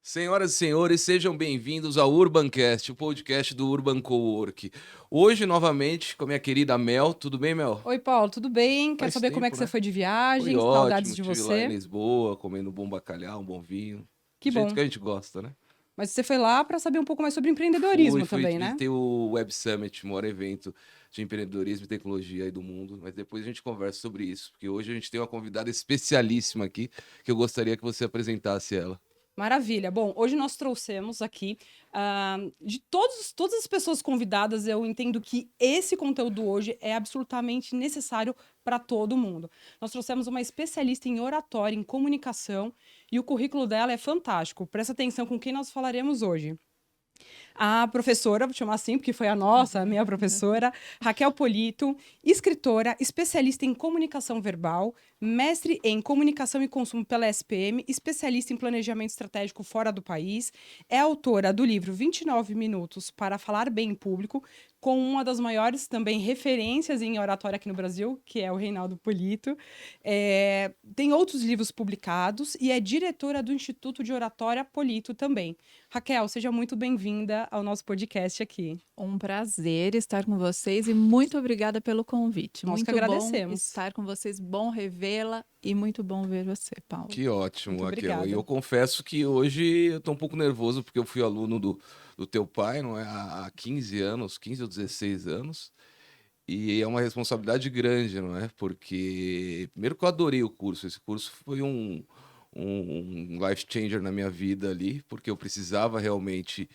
Senhoras e senhores, sejam bem-vindos ao Urbancast, o podcast do Urban Cowork. Hoje, novamente, com a minha querida Mel. Tudo bem, Mel? Oi, Paulo, tudo bem? Quer Faz saber como é tempo, que você né? foi de Foi viagem? Saudades ótimo, de estive lá em você. Lisboa, comendo um bom bacalhau, um bom vinho. Que Do jeito bom. que a gente gosta, né? Mas você foi lá para saber um pouco mais sobre Fui, empreendedorismo fui, também, né? visitei o Web Summit, o maior evento de empreendedorismo e tecnologia aí do mundo, mas depois a gente conversa sobre isso, porque hoje a gente tem uma convidada especialíssima aqui, que eu gostaria que você apresentasse ela. Maravilha. Bom, hoje nós trouxemos aqui, de todas as pessoas convidadas, eu entendo que esse conteúdo hoje é absolutamente necessário para todo mundo. Nós trouxemos uma especialista em oratória, em comunicação, e o currículo dela é fantástico. Presta atenção com quem nós falaremos hoje. A professora, vou chamar assim, porque foi a minha professora, Raquel Polito, escritora, especialista em comunicação verbal, mestre em comunicação e consumo pela SPM, especialista em planejamento estratégico fora do país, é autora do livro 29 Minutos para Falar Bem em Público, com uma das maiores também referências em oratória aqui no Brasil, que é o Reinaldo Polito. Tem outros livros publicados e é diretora do Instituto de Oratória Polito também. Raquel, seja muito bem-vinda ao nosso podcast aqui. Um prazer estar com vocês e muito obrigada pelo convite. Nós que Muito bom agradecemos. estar com vocês, bom revê-la e muito bom ver você, Paulo. Que ótimo, Muito Raquel. obrigada. E eu confesso que hoje eu tô um pouco nervoso porque eu fui aluno do teu pai, não é? Há 15 anos, 15 ou 16 anos. E é uma responsabilidade grande, não é? Porque, primeiro que eu adorei o curso. Esse curso foi um life changer na minha vida ali, porque eu precisava realmente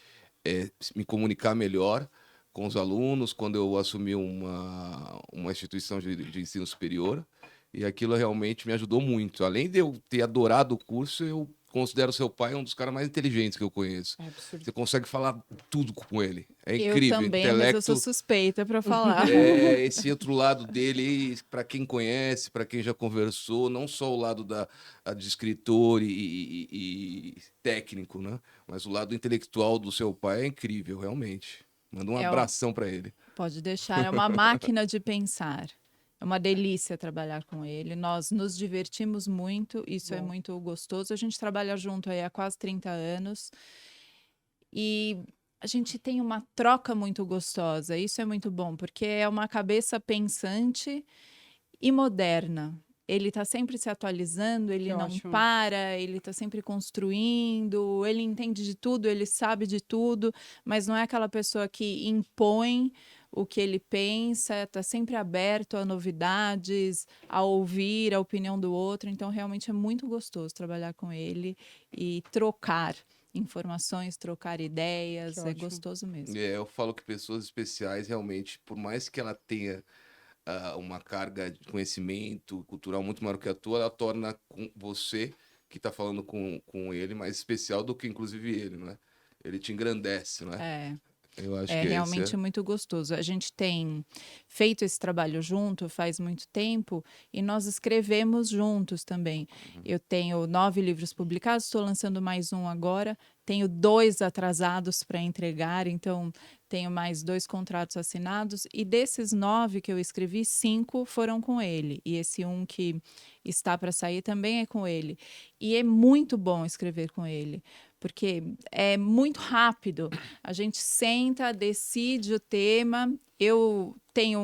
me comunicar melhor com os alunos quando eu assumi uma instituição de ensino superior. E aquilo realmente me ajudou muito. Além de eu ter adorado o curso, eu considero seu pai um dos caras mais inteligentes que eu conheço. É absurdo. Você consegue falar tudo com ele. É Eu incrível. também, mas eu sou suspeita para falar. Esse outro lado dele, para quem conhece, para quem já conversou, não só o lado de escritor e técnico, né? Mas o lado intelectual do seu pai é incrível, realmente. Manda um É o- abração para ele. Pode deixar, é uma máquina de pensar. É uma delícia trabalhar com ele. Nós nos divertimos muito, isso é Bom. muito gostoso. A gente trabalha junto aí há quase 30 anos e a gente tem uma troca muito gostosa. Isso é muito bom, porque é uma cabeça pensante e moderna. Ele está sempre se atualizando, ele Que não ótimo. para, ele está sempre construindo, ele entende de tudo, ele sabe de tudo, mas não é aquela pessoa que impõe o que ele pensa, está sempre aberto a novidades, a ouvir a opinião do outro. Então, realmente é muito gostoso trabalhar com ele e trocar informações, trocar ideias, Que é ótimo. gostoso mesmo. Eu falo que pessoas especiais, realmente, por mais que ela tenha uma carga de conhecimento cultural muito maior que a tua, ela torna você, que está falando com ele, mais especial do que, inclusive, ele, não é? Ele te engrandece, não é? É. Eu acho É que realmente muito gostoso. A gente tem feito esse trabalho junto faz muito tempo e nós escrevemos juntos também. Eu tenho 9 livros publicados, estou lançando mais um agora. Tenho 2 atrasados para entregar, então tenho mais 2 contratos assinados. E desses 9 que eu escrevi, 5 foram com ele. E esse um que está para sair também é com ele. E é muito bom escrever com ele, porque é muito rápido. A gente senta, decide o tema. Eu tenho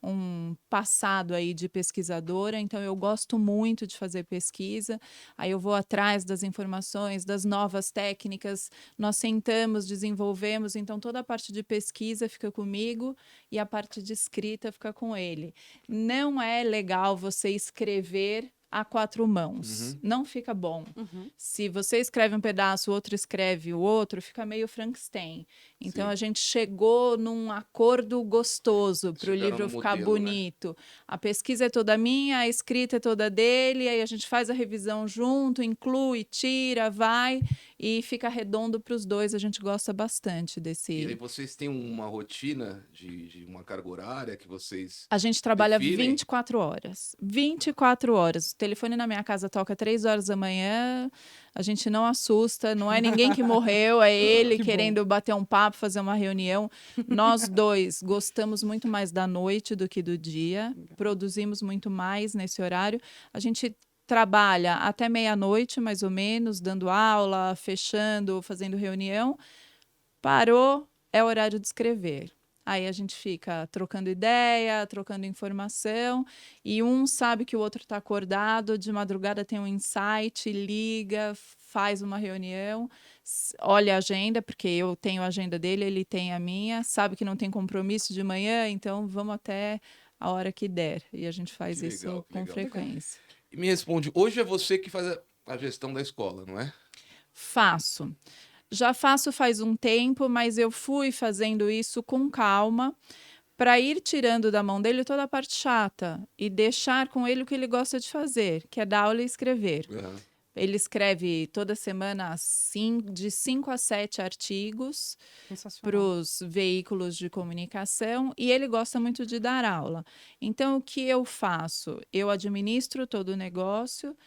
um passado aí de pesquisadora, então eu gosto muito de fazer pesquisa. Aí eu vou atrás das informações, das novas técnicas. Nós sentamos, desenvolvemos. Então toda a parte de pesquisa fica comigo e a parte de escrita fica com ele. Não é legal você escrever a 4 mãos. Uhum. Não fica bom. Uhum. Se você escreve um pedaço, o outro escreve o outro, fica meio Frankenstein. Então Sim. a gente chegou num acordo gostoso para o Chegaram livro no ficar modelo, né? bonito. A pesquisa é toda minha, a escrita é toda dele, aí a gente faz a revisão junto, inclui, tira, vai e fica redondo para os dois. A gente gosta bastante E aí desse. vocês têm uma rotina de uma carga horária que vocês A gente trabalha definem? 24 horas. 24 horas. O telefone na minha casa toca 3 horas da manhã. A gente não assusta, não é ninguém que morreu, é ele Que querendo bater um papo, fazer uma reunião. Nós dois gostamos muito mais da noite do que do dia, produzimos muito mais nesse horário. A gente trabalha até meia-noite, mais ou menos, dando aula, fechando, fazendo reunião. Parou, é horário de escrever. Aí a gente fica trocando ideia, trocando informação, e um sabe que o outro está acordado, de madrugada tem um insight, liga, faz uma reunião, olha a agenda, porque eu tenho a agenda dele, ele tem a minha, sabe que não tem compromisso de manhã, então vamos até a hora que der. E a gente faz Que isso legal, que com legal. frequência. E me responde, hoje é você que faz a gestão da escola, não é? Faço. Já faço faz um tempo, mas eu fui fazendo isso com calma para ir tirando da mão dele toda a parte chata e deixar com ele o que ele gosta de fazer, que é dar aula e escrever. Aham. Ele escreve toda semana de 5 a 7 artigos para Sensacional. os veículos de comunicação e ele gosta muito de dar aula. Então, o que eu faço? Eu administro todo o negócio,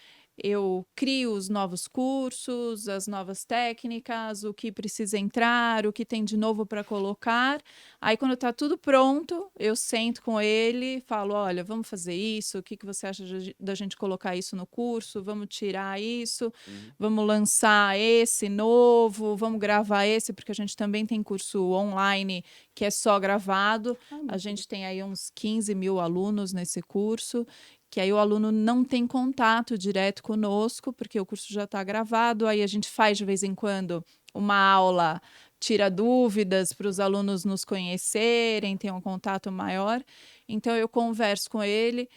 eu crio os novos cursos, as novas técnicas, o que precisa entrar, o que tem de novo para colocar. Aí, quando está tudo pronto, eu sento com ele, falo, olha, vamos fazer isso, o que você acha da gente colocar isso no curso? Vamos tirar isso, vamos lançar esse novo, vamos gravar esse, porque a gente também tem curso online que é só gravado. A gente tem aí uns 15 mil alunos nesse curso, que aí o aluno não tem contato direto conosco, porque o curso já está gravado, aí a gente faz de vez em quando uma aula, tira dúvidas para os alunos nos conhecerem, ter um contato maior. Então eu converso com ele,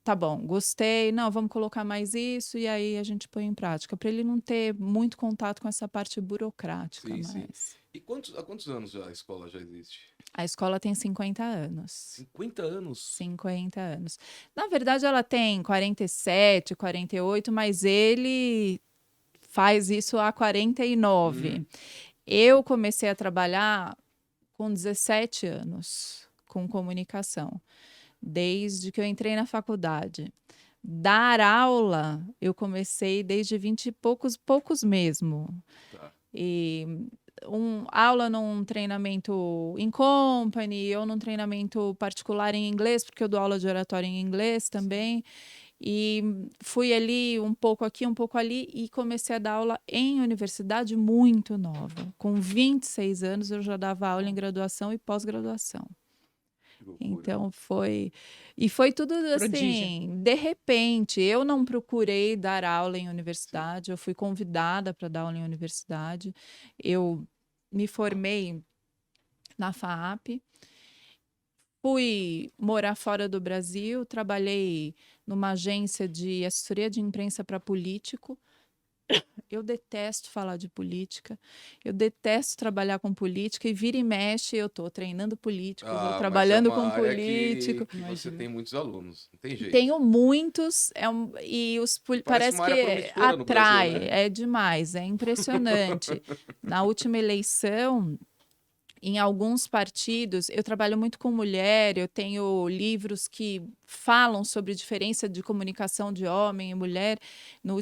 tá bom, gostei, não, vamos colocar mais isso, e aí a gente põe em prática, para ele não ter muito contato com essa parte burocrática. Sim, sim. Mas E há quantos anos a escola já existe? a escola tem 50 anos. 50 anos? 50 anos. Na verdade, ela tem 47, 48, mas ele faz isso há 49. Eu comecei a trabalhar com 17 anos com comunicação, desde que eu entrei na faculdade. Dar aula, eu comecei desde 20 e poucos mesmo. Tá. E aula num treinamento in company ou num treinamento particular em inglês, porque eu dou aula de oratória em inglês também. E fui ali um pouco aqui, um pouco ali, e comecei a dar aula em universidade muito nova. Com 26 anos eu já dava aula em graduação e pós-graduação. Que loucura. Então foi tudo Prodígio. assim, de repente. Eu não procurei dar aula em universidade, eu fui convidada para dar aula em universidade. Eu me formei na FAAP, fui morar fora do Brasil, trabalhei numa agência de assessoria de imprensa para político. Eu detesto falar de política, eu detesto trabalhar com política, e vira e mexe eu estou treinando políticos, eu Mas é trabalhando uma com área político. que você tem muitos alunos, não tem jeito. Tenho muitos, e parece uma área que promissora no Brasil, atrai, né? é demais, é impressionante. Na última eleição, em alguns partidos, eu trabalho muito com mulher, eu tenho livros que falam sobre a diferença de comunicação de homem e mulher.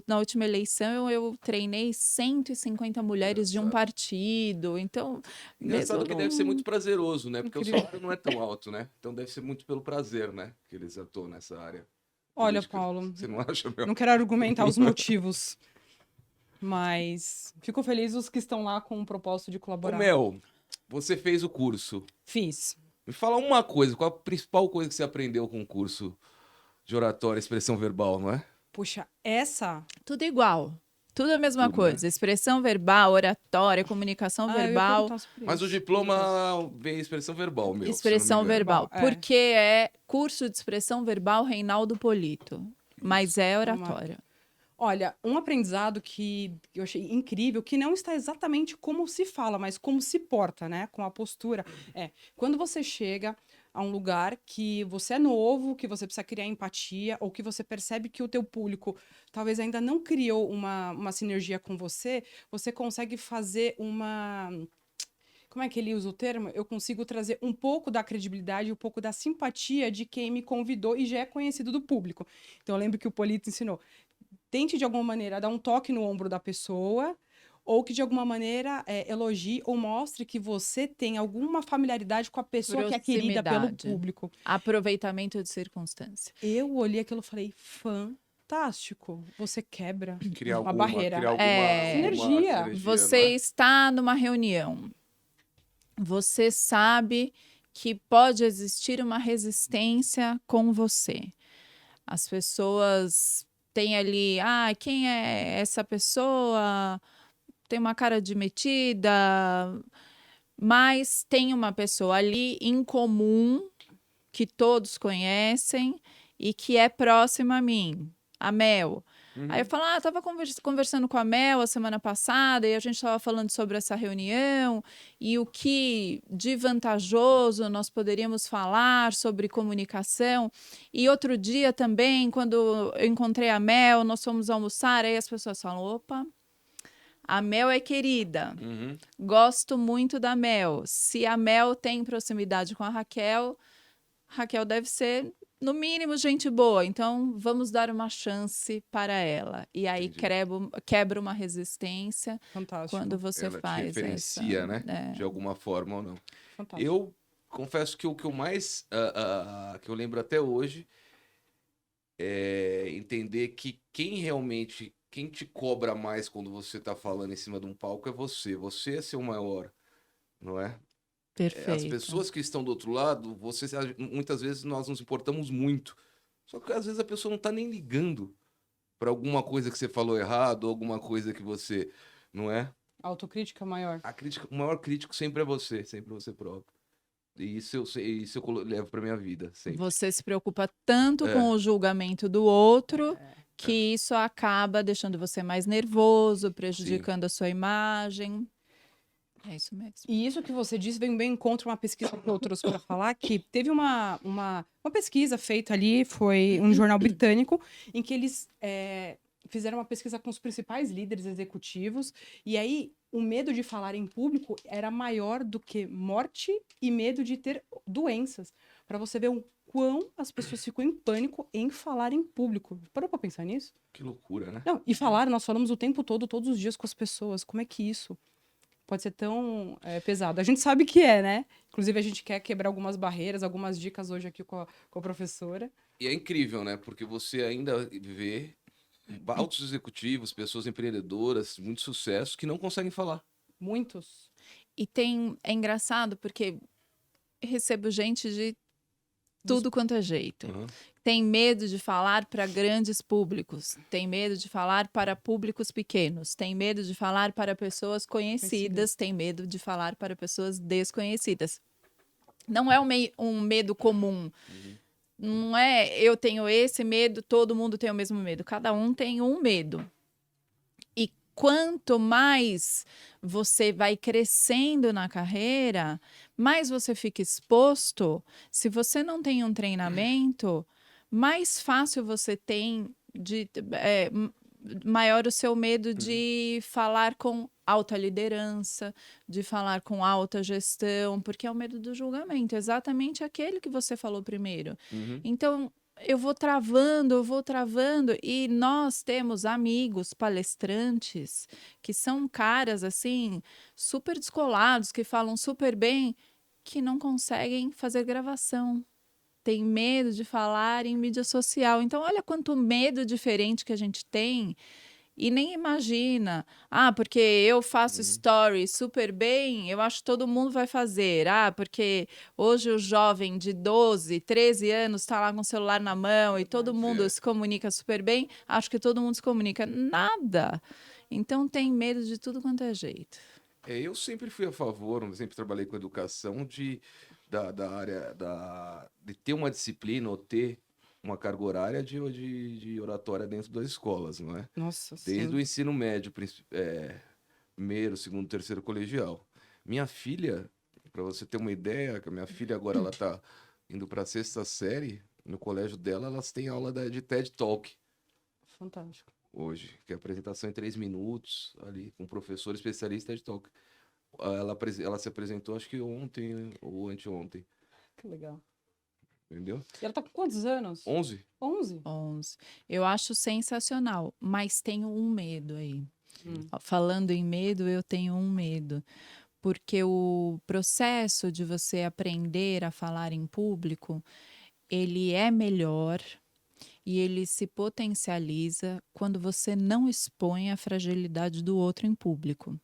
Na última eleição, eu treinei 150 mulheres de um partido. Então, Engraçado mesmo que deve ser não- muito prazeroso, né? Porque Incrível. o salário não é tão alto, né? Então deve ser muito pelo prazer, né? Que eles atuam nessa área. Olha, política. Paulo, Você não acha, meu? não quero argumentar os motivos, mas fico feliz os que estão lá com o propósito de Ô, colaborar. Mel, você fez o curso. Fiz. Me fala uma coisa, qual a principal coisa que você aprendeu com o curso de oratória, expressão verbal, não é? Puxa, essa. Tudo igual. Tudo a mesma Tudo, coisa. né? Expressão verbal, oratória, comunicação Eu ia verbal, perguntar sobre Mas o isso. diploma vem expressão verbal, meu. expressão se eu não me engano. verbal. Verbal, é. Porque é curso de expressão verbal Reinaldo Polito. Mas é oratória. Olha, um aprendizado que eu achei incrível, que não está exatamente como se fala, mas como se porta, né? Com a postura. Quando você chega a um lugar que você é novo, que você precisa criar empatia, ou que você percebe que o teu público talvez ainda não criou uma sinergia com você, você consegue fazer uma... Como é que ele usa o termo? Eu consigo trazer um pouco da credibilidade, um pouco da simpatia de quem me convidou e já é conhecido do público. Então, eu lembro que o Polito ensinou. Tente, de alguma maneira, dar um toque no ombro da pessoa, ou que, de alguma maneira, elogie ou mostre que você tem alguma familiaridade com a pessoa que é querida pelo Proximidade. público. Aproveitamento de circunstância. Eu olhei aquilo e falei, fantástico. Você quebra Criar uma alguma, barreira. criar alguma, Sinergia. Você não é? está numa reunião. Você sabe que pode existir uma resistência com você. As pessoas têm ali, quem é essa pessoa? Tem uma cara de metida, mas tem uma pessoa ali em comum que todos conhecem e que é próxima a mim, a Mel. Aí eu falo, estava conversando com a Mel a semana passada e a gente estava falando sobre essa reunião e o que de vantajoso nós poderíamos falar sobre comunicação. E outro dia também, quando eu encontrei a Mel, nós fomos almoçar, aí as pessoas falam, opa, a Mel é querida, gosto muito da Mel. Se a Mel tem proximidade com a Raquel deve ser, no mínimo, gente boa. Então, vamos dar uma chance para ela. E aí quebra uma resistência Fantástico. quando você Ela te faz referencia, essa... né? De alguma forma ou não. Fantástico. Eu confesso que o que eu mais que eu lembro até hoje é entender que quem te cobra mais quando você tá falando em cima de um palco é você. Você é seu maior, não é? As Perfeito. pessoas que estão do outro lado, muitas vezes nós nos importamos muito. Só que às vezes a pessoa não tá nem ligando para alguma coisa que você falou errado, ou alguma coisa que você, não é? Autocrítica maior. O maior crítico sempre é você próprio. E isso eu levo para minha vida, sempre. Você se preocupa tanto com o julgamento do outro que isso acaba deixando você mais nervoso, prejudicando a sua imagem. É isso mesmo. E isso que você disse vem bem contra uma pesquisa que eu trouxe para falar, que teve uma pesquisa feita ali, foi um jornal britânico, em que eles fizeram uma pesquisa com os principais líderes executivos, e aí o medo de falar em público era maior do que morte e medo de ter doenças. Para você ver o quão as pessoas ficam em pânico em falar em público. Parou para pensar nisso? Que loucura, né? Não, e nós falamos o tempo todo, todos os dias com as pessoas. Como é que isso pode ser tão pesado? A gente sabe que né? Inclusive, a gente quer quebrar algumas barreiras, algumas dicas hoje aqui com a professora. E é incrível, né? Porque você ainda vê altos executivos, pessoas empreendedoras, muito sucesso, que não conseguem falar. Muitos. E é engraçado porque recebo gente de tudo quanto é jeito. Tem medo de falar para grandes públicos, tem medo de falar para públicos pequenos, tem medo de falar para pessoas conhecidas, tem medo de falar para pessoas desconhecidas. Não é um medo comum. Não é eu tenho esse medo, todo mundo tem o mesmo medo. Cada um tem um medo. E quanto mais você vai crescendo na carreira, mais você fica exposto. Se você não tem um treinamento, mais fácil você tem maior o seu medo de falar com alta liderança, de falar com alta gestão, porque é o medo do julgamento, exatamente aquele que você falou primeiro. Então, eu vou travando, e nós temos amigos palestrantes que são caras, assim, super descolados, que falam super bem, que não conseguem fazer gravação. Tem medo de falar em mídia social. Então, olha quanto medo diferente que a gente tem e nem imagina. Porque eu faço stories super bem, eu acho que todo mundo vai fazer. Porque hoje o jovem de 12, 13 anos está lá com o celular na mão e todo mundo se comunica super bem, acho que todo mundo se comunica. Nada. Então, tem medo de tudo quanto é jeito. Eu sempre fui a favor, sempre trabalhei com educação, da área de ter uma disciplina ou ter uma carga horária de oratória dentro das escolas, não é? Nossa, Desde o ensino médio, primeiro, segundo, terceiro colegial. Minha filha, para você ter uma ideia, que a minha filha agora ela tá indo para a 6ª série, no colégio dela elas têm aula de TED Talk. Fantástico. Hoje, que é apresentação em 3 minutos, ali, com um professor especialista de TED Talk. Ela se apresentou, acho que ontem ou anteontem. Que legal. Entendeu? E ela tá com quantos anos? 11. 11? 11. Eu acho sensacional, mas tenho um medo aí. Falando em medo, eu tenho um medo. Porque o processo de você aprender a falar em público, ele é melhor, e ele se potencializa quando você não expõe a fragilidade do outro em público.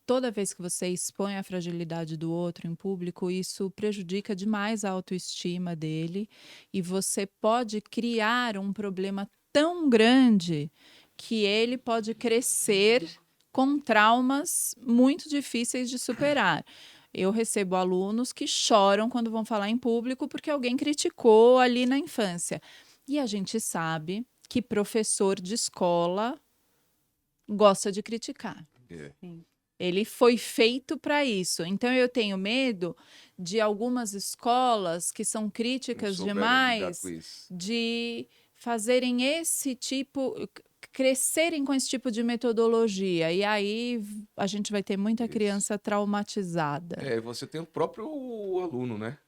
Toda vez que você expõe a fragilidade do outro em público, isso prejudica demais a autoestima dele e você pode criar um problema tão grande que ele pode crescer com traumas muito difíceis de superar. Eu recebo alunos que choram quando vão falar em público porque alguém criticou ali na infância. E a gente sabe que professor de escola gosta de criticar. Sim. Ele foi feito para isso. Então, eu tenho medo de algumas escolas que são críticas Não souberam lidar demais, com isso. de fazerem esse tipo, crescerem com esse tipo de metodologia. E aí a gente vai ter muita Isso. criança traumatizada. Você tem o próprio aluno, né?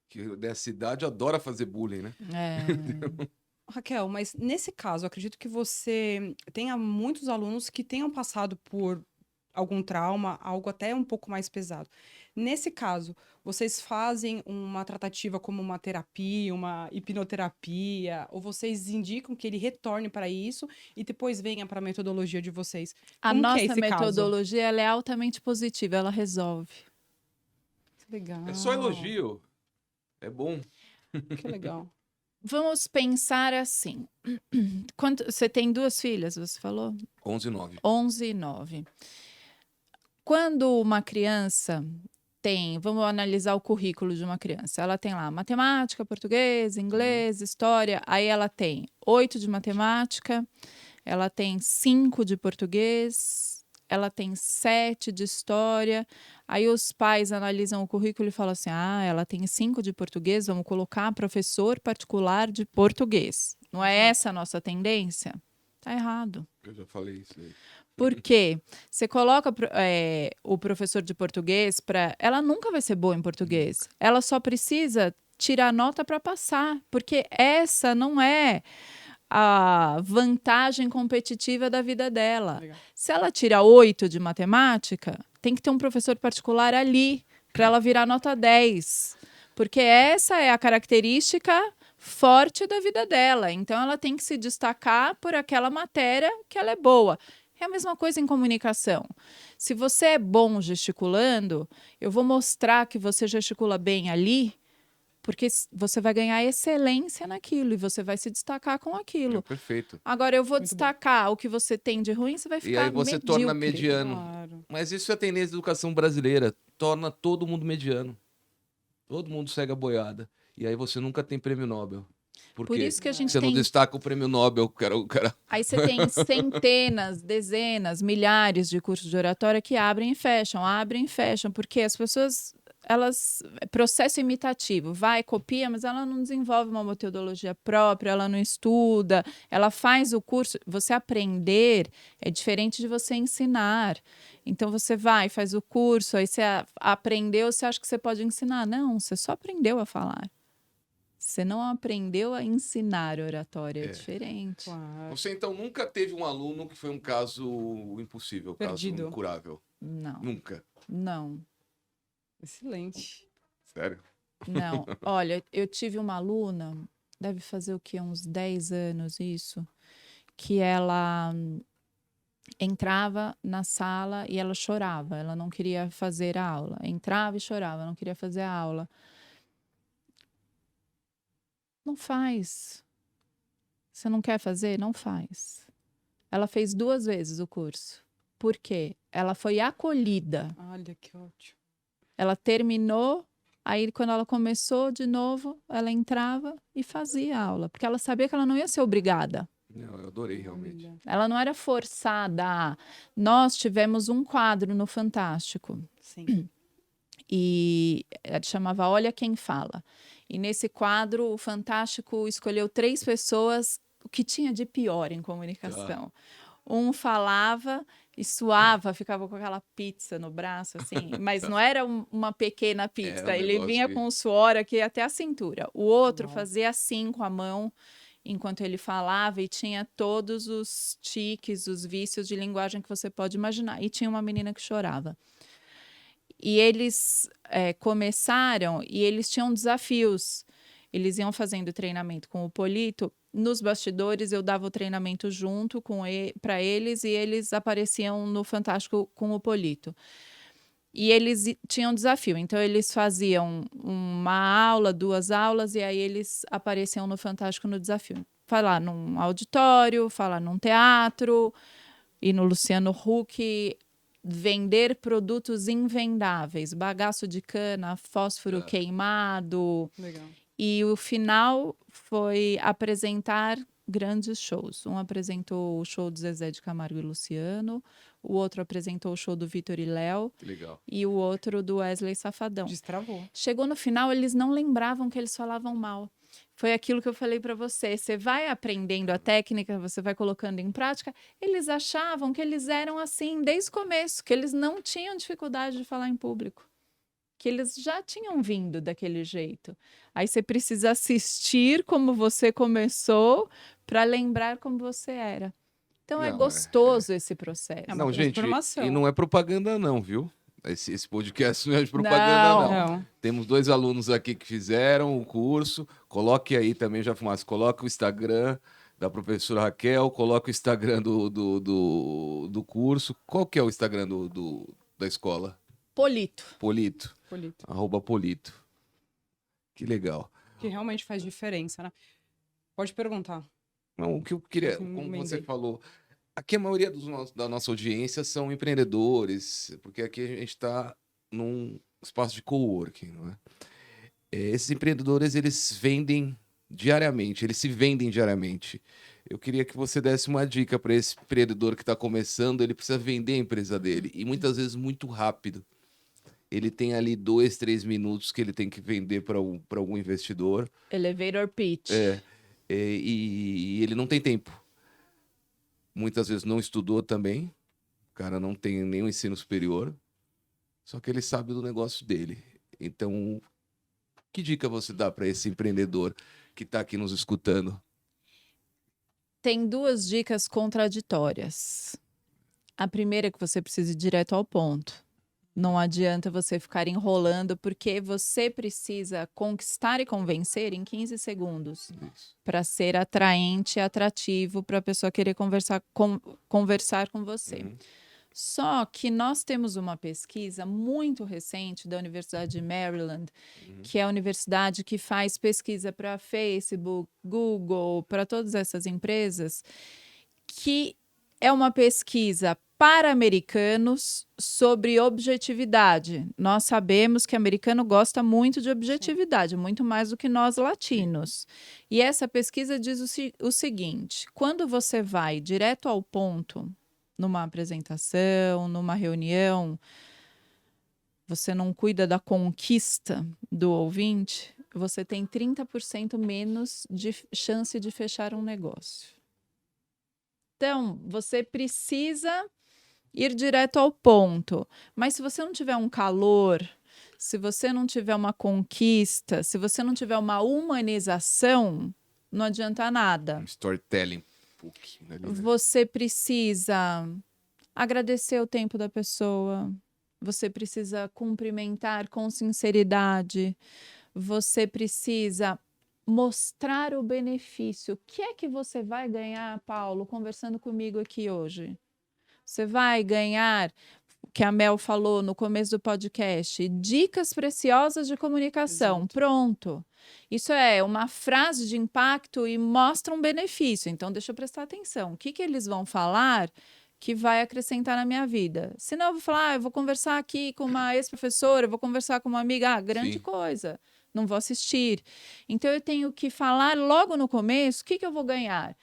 Que dessa idade adora fazer bullying, né? É. Raquel, mas nesse caso, eu acredito que você tenha muitos alunos que tenham passado por algum trauma, algo até um pouco mais pesado. Nesse caso, vocês fazem uma tratativa como uma terapia, uma hipnoterapia, ou vocês indicam que ele retorne para isso e depois venha para a metodologia de vocês? A Como que é nossa esse caso? metodologia ela é altamente positiva, ela resolve. Que legal. É só elogio. É bom. Que legal. Vamos pensar assim. Você tem 2 filhas, você falou? 11 e 9. 11 e 9. Quando uma criança tem, vamos analisar o currículo de uma criança. Ela tem lá matemática, português, inglês, história. Aí ela tem 8 de matemática, ela tem 5 de português, ela tem 7 de história. Aí os pais analisam o currículo e falam assim: ah, ela tem 5 de português, vamos colocar professor particular de português. Não é essa a nossa tendência? Tá errado. Eu já falei isso aí. Por quê? Você coloca o professor de português para... Ela nunca vai ser boa em português. Ela só precisa tirar nota para passar, porque essa não é a vantagem competitiva da vida dela. Legal. Se ela tira 8 de matemática, tem que ter um professor particular ali para ela virar nota 10. Porque essa é a característica forte da vida dela. Então, ela tem que se destacar por aquela matéria que ela é boa. É a mesma coisa em comunicação. Se você é bom gesticulando, eu vou mostrar que você gesticula bem ali, porque você vai ganhar excelência naquilo e você vai se destacar com aquilo. Perfeito. Agora, eu vou Muito destacar o que você tem de ruim, você vai E ficar aí você medíocre. torna mediano. Claro. Mas isso é a tendência da educação brasileira. Torna todo mundo mediano. Todo mundo segue a boiada. E aí você nunca tem prêmio Nobel. Por isso que a gente você não tem... destaca o prêmio Nobel, cara. Aí você tem centenas, dezenas, milhares de cursos de oratória que abrem e fecham, porque as pessoas, elas... Processo imitativo, vai, copia, mas ela não desenvolve uma metodologia própria, ela não estuda, ela faz o curso... Você aprender é diferente de você ensinar. Então, você vai, faz o curso, aí você aprendeu, você acha que você pode ensinar. Não, você só aprendeu a falar. Você não aprendeu a ensinar oratória, é diferente. Claro. Você então nunca teve um aluno que foi um caso impossível, um Perdido. caso incurável? Não, Nunca. não, Excelente. Sério? não. Olha, eu tive uma aluna, deve fazer o quê? Uns 10 anos isso, que ela entrava na sala e ela chorava, ela não queria fazer a aula. Entrava e chorava, não queria fazer a aula. Não faz. Você não quer fazer? Não faz. Ela fez 2 vezes o curso. Por quê? Ela foi acolhida. Olha que ótimo. Ela terminou, aí quando ela começou de novo, ela entrava e fazia a aula. Porque ela sabia que ela não ia ser obrigada. Não, eu adorei realmente. Olha. Ela não era forçada. Nós tivemos um quadro no Fantástico. Sim. E chamava Olha Quem Fala. E nesse quadro, o Fantástico escolheu 3 pessoas, o que tinha de pior em comunicação. Um falava e suava, ficava com aquela pizza no braço, assim, mas não era uma pequena pizza, Era um ele negócio vinha que- com o suor aqui até a cintura. O outro Uau. fazia assim com a mão, enquanto ele falava, e tinha todos os tiques, os vícios de linguagem que você pode imaginar. E tinha uma menina que chorava. E eles começaram e eles tinham desafios. Eles iam fazendo treinamento com o Polito. Nos bastidores, eu dava o treinamento junto para eles e eles apareciam no Fantástico com o Polito. E eles tinham desafio. Então, eles faziam uma aula, 2 aulas, e aí eles apareciam no Fantástico no desafio. Falar num auditório, falar num teatro, e no Luciano Huck, vender produtos invendáveis, bagaço de cana, fósforo queimado. Legal. E o final foi apresentar grandes shows. Um apresentou o show do Zezé de Camargo e Luciano, o outro apresentou o show do Vitor e Léo, Legal. e o outro do Wesley Safadão. Destravou. Chegou no final, eles não lembravam que eles falavam mal. Foi aquilo que eu falei para você. Você vai aprendendo a técnica, você vai colocando em prática. Eles achavam que eles eram assim desde o começo, que eles não tinham dificuldade de falar em público, que eles já tinham vindo daquele jeito. Aí você precisa assistir como você começou para lembrar como você era. Então é Não, gostoso esse processo. É uma Não, gente, transformação. e não é propaganda não, viu? Esse podcast não é de propaganda, não. Não. Temos 2 alunos aqui que fizeram o curso. Coloque aí também, já fumasse, coloque o Instagram da professora Raquel, coloque o Instagram do curso. Qual que é o Instagram da escola? Polito. Polito. Polito. @Polito. Que legal. Que realmente faz diferença, né? Pode perguntar. Não, o que eu queria, Eu como emendei. você falou, aqui a maioria da nossa audiência são empreendedores, porque aqui a gente está num espaço de coworking, não é? Esses empreendedores, eles vendem diariamente, eles se vendem diariamente. Eu queria que você desse uma dica para esse empreendedor que está começando, ele precisa vender a empresa dele, e muitas vezes muito rápido. Ele tem ali 2, 3 minutos que ele tem que vender para algum investidor, Elevator pitch. e ele não tem tempo. Muitas vezes não estudou também, o cara não tem nenhum ensino superior, só que ele sabe do negócio dele. Então, que dica você dá para esse empreendedor que está aqui nos escutando? Tem 2 dicas contraditórias. A primeira é que você precisa ir direto ao ponto. Não adianta você ficar enrolando, porque você precisa conquistar e convencer em 15 segundos Isso. para ser atraente e atrativo para a pessoa querer conversar com você. Uhum. Só que nós temos uma pesquisa muito recente da Universidade de Maryland, que é a universidade que faz pesquisa para Facebook, Google, para todas essas empresas, que é uma pesquisa para americanos sobre objetividade. Nós sabemos que americano gosta muito de objetividade, muito mais do que nós latinos. E essa pesquisa diz o seguinte: quando você vai direto ao ponto, numa apresentação, numa reunião, você não cuida da conquista do ouvinte, você tem 30% menos de chance de fechar um negócio. Então, você precisa ir direto ao ponto. Mas se você não tiver um calor, se você não tiver uma conquista, se você não tiver uma humanização, não adianta nada. Storytelling. pouquinho ali, né? Você precisa agradecer o tempo da pessoa, você precisa cumprimentar com sinceridade, você precisa mostrar o benefício. O que é que você vai ganhar, Paulo, conversando comigo aqui hoje? Você vai ganhar, o que a Mel falou no começo do podcast, dicas preciosas de comunicação. Exato. Pronto. Isso é uma frase de impacto e mostra um benefício. Então, deixa eu prestar atenção. O que que eles vão falar que vai acrescentar na minha vida? Senão eu vou falar, eu vou conversar aqui com uma ex-professora, eu vou conversar com uma amiga, grande Sim. coisa. Não vou assistir. Então, eu tenho que falar logo no começo, o que que eu vou ganhar?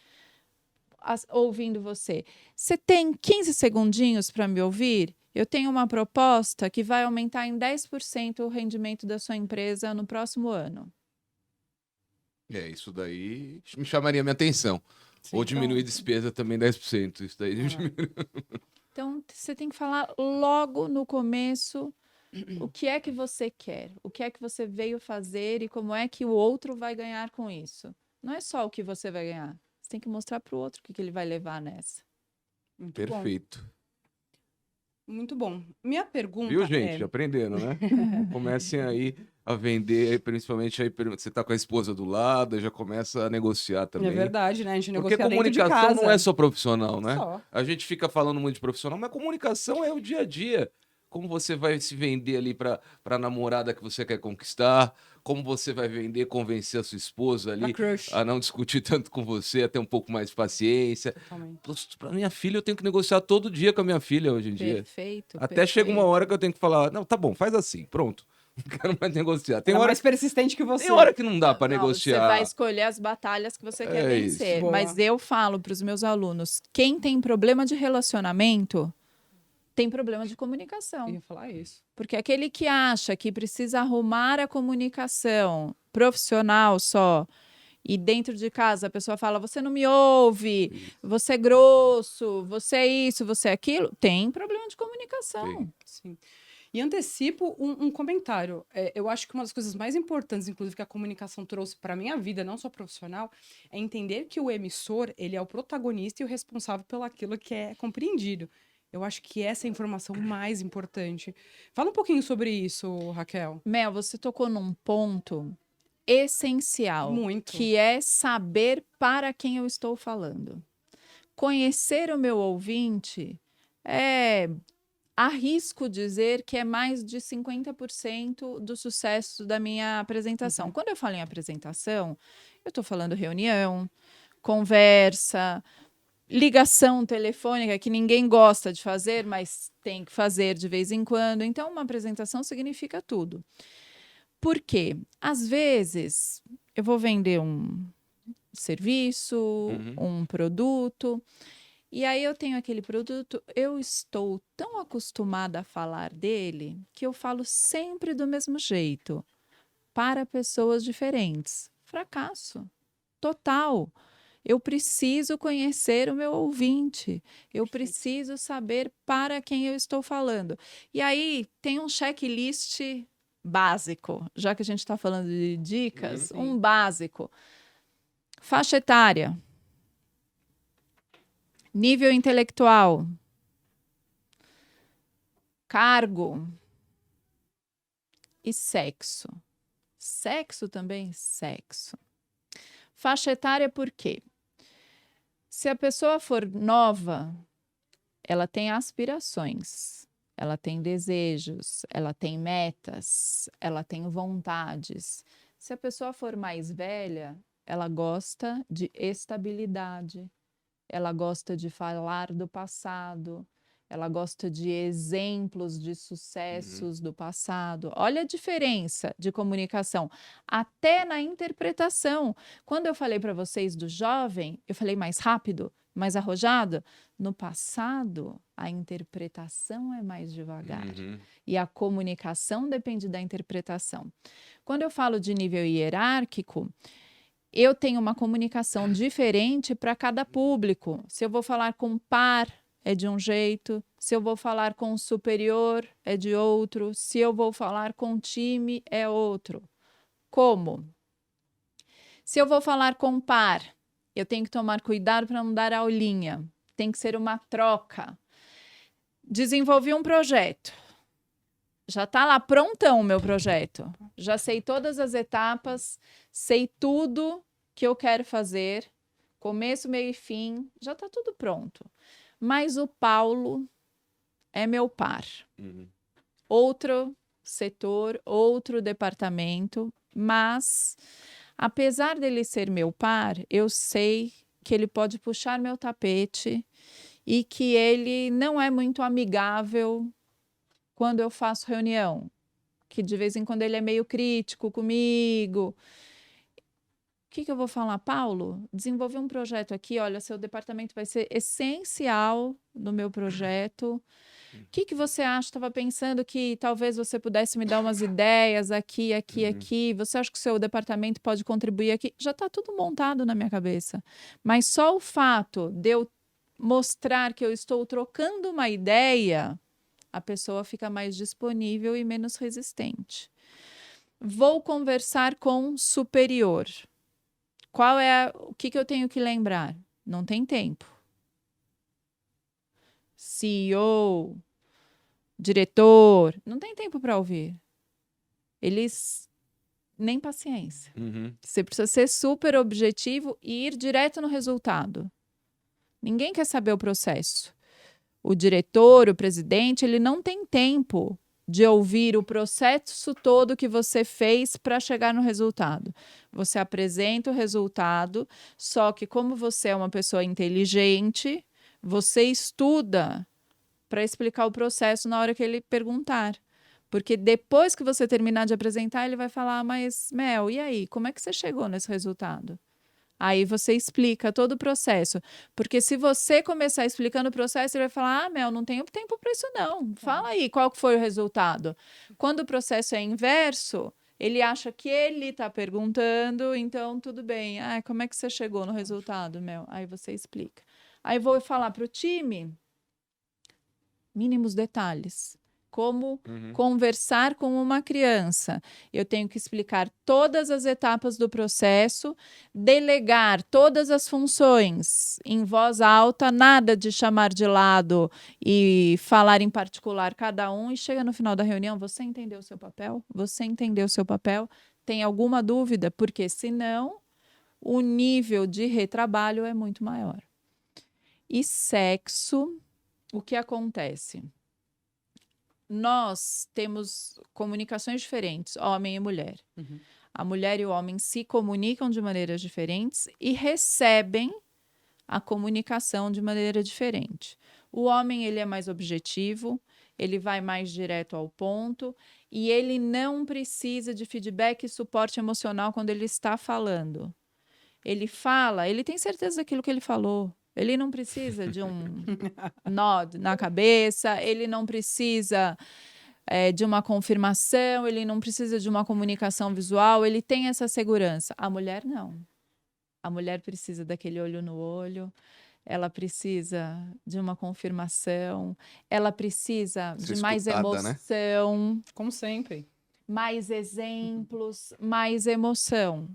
Ouvindo você. Você tem 15 segundinhos para me ouvir? Eu tenho uma proposta que vai aumentar em 10% o rendimento da sua empresa no próximo ano. Isso daí me chamaria minha atenção. Sim, Ou diminuir então- despesa também 10%. Isso daí diminui. Então, você tem que falar logo no começo o que é que você quer, o que é que você veio fazer e como é que o outro vai ganhar com isso. Não é só o que você vai ganhar. Você tem que mostrar para o outro o que que ele vai levar nessa. Muito bom. Perfeito. Muito bom. Minha pergunta Viu, gente? é... Aprendendo, né? Comecem aí a vender, principalmente aí você tá com a esposa do lado, aí já começa a negociar É também. verdade, né? A gente Porque negocia dentro de comunicação não é casa. só profissional, né? Só. A gente fica falando muito de profissional, mas comunicação é o dia a dia. Como você vai se vender ali para a namorada que você quer conquistar, como você vai vender, convencer a sua esposa Pra ali crush. a não discutir tanto com você, a ter um pouco mais de paciência. Totalmente. Para minha filha, eu tenho que negociar todo dia com a minha filha hoje em dia. Perfeito, Até chega uma perfeito. hora que eu tenho que falar, não, tá bom, faz assim, pronto. Não quero mais negociar. Ela é mais persistente que Tem você. hora que não dá para Não, você negociar. vai escolher as batalhas que você quer É isso. vencer. Boa. Mas eu falo para os meus alunos, quem tem problema de relacionamento tem problema de Eu comunicação. ia falar isso. Porque aquele que acha que precisa arrumar a comunicação profissional só, e dentro de casa a pessoa fala, você não me ouve, você é grosso, você é isso, você é aquilo, tem problema de comunicação. Tem. Sim. E antecipo um comentário. Eu acho que uma das coisas mais importantes, inclusive, que a comunicação trouxe para minha vida, não só profissional, é entender que o emissor, ele é o protagonista e o responsável pelo aquilo que é compreendido. Eu acho que essa é a informação mais importante. Fala um pouquinho sobre isso, Raquel. Mel, você tocou num ponto essencial, Muito. que é saber para quem eu estou falando. Conhecer o meu ouvinte arrisco dizer que é mais de 50% do sucesso da minha apresentação. Quando eu falo em apresentação, eu estou falando reunião, conversa, ligação telefônica, que ninguém gosta de fazer, mas tem que fazer de vez em quando. Então, uma apresentação significa tudo. Por quê? Às vezes, eu vou vender um serviço, um produto, e aí eu tenho aquele produto, eu estou tão acostumada a falar dele que eu falo sempre do mesmo jeito, para pessoas diferentes. Fracasso total. Eu preciso conhecer o meu ouvinte, eu preciso saber para quem eu estou falando. E aí tem um checklist básico, já que a gente está falando de dicas, um básico. Faixa etária. Nível intelectual. Cargo. E sexo. Sexo também? Sexo. Faixa etária por quê? Se a pessoa for nova, ela tem aspirações, ela tem desejos, ela tem metas, ela tem vontades. Se a pessoa for mais velha, ela gosta de estabilidade, ela gosta de falar do passado, ela gosta de exemplos de sucessos do passado. Olha a diferença de comunicação, até na interpretação. Quando eu falei para vocês do jovem, eu falei mais rápido, mais arrojado. No passado, a interpretação é mais devagar. E a comunicação depende da interpretação. Quando eu falo de nível hierárquico, eu tenho uma comunicação diferente para cada público. Se eu vou falar com par, é de um jeito. Se eu vou falar com superior, é de outro. Se eu vou falar com time, é outro. Como? Se eu vou falar com par, eu tenho que tomar cuidado para não dar aulinha. Tem que ser uma troca. Desenvolvi um projeto. Já está lá prontão o meu projeto. Já sei todas as etapas, sei tudo que eu quero fazer, começo, meio e fim, já está tudo pronto. Mas o Paulo é meu par. Outro setor, outro departamento, mas apesar dele ser meu par, eu sei que ele pode puxar meu tapete e que ele não é muito amigável quando eu faço reunião, que de vez em quando ele é meio crítico comigo. O que eu vou falar? Paulo, desenvolver um projeto aqui, olha, seu departamento vai ser essencial no meu projeto. O que você acha? Estava pensando que talvez você pudesse me dar umas ideias aqui, aqui. Você acha que o seu departamento pode contribuir aqui? Já está tudo montado na minha cabeça. Mas só o fato de eu mostrar que eu estou trocando uma ideia, a pessoa fica mais disponível e menos resistente. Vou conversar com superior. O que eu tenho que lembrar? Não tem tempo. CEO, diretor, não tem tempo para ouvir. Eles nem paciência. Uhum. Você precisa ser super objetivo e ir direto no resultado. Ninguém quer saber o processo. O diretor, o presidente, ele não tem tempo de ouvir o processo todo que você fez para chegar no resultado. Você apresenta o resultado, só que como você é uma pessoa inteligente, você estuda para explicar o processo na hora que ele perguntar. Porque depois que você terminar de apresentar, ele vai falar, mas, Mel, e aí? Como é que você chegou nesse resultado? Aí você explica todo o processo. Porque se você começar explicando o processo, ele vai falar, Mel, não tenho tempo para isso não. Fala aí, qual que foi o resultado? Quando o processo é inverso, ele acha que ele está perguntando, então tudo bem. Como é que você chegou no resultado, Mel? Aí você explica. Aí vou falar para o time, mínimos detalhes. Como conversar com uma criança. Eu tenho que explicar todas as etapas do processo, delegar todas as funções em voz alta, nada de chamar de lado e falar em particular cada um. E chega no final da reunião, você entendeu o seu papel? Você entendeu o seu papel? Tem alguma dúvida? Porque senão o nível de retrabalho é muito maior. E sexo, o que acontece? Nós temos comunicações diferentes, homem e mulher. A mulher e o homem se comunicam de maneiras diferentes e recebem a comunicação de maneira diferente. O homem, ele é mais objetivo, ele vai mais direto ao ponto e ele não precisa de feedback e suporte emocional quando ele está falando. Ele fala, ele tem certeza daquilo que ele falou. Ele não precisa de um nó na cabeça, ele não precisa de uma confirmação, ele não precisa de uma comunicação visual, ele tem essa segurança. A mulher não. A mulher precisa daquele olho no olho, ela precisa de uma confirmação, ela precisa de mais emoção, né? Como sempre. Mais exemplos, mais emoção.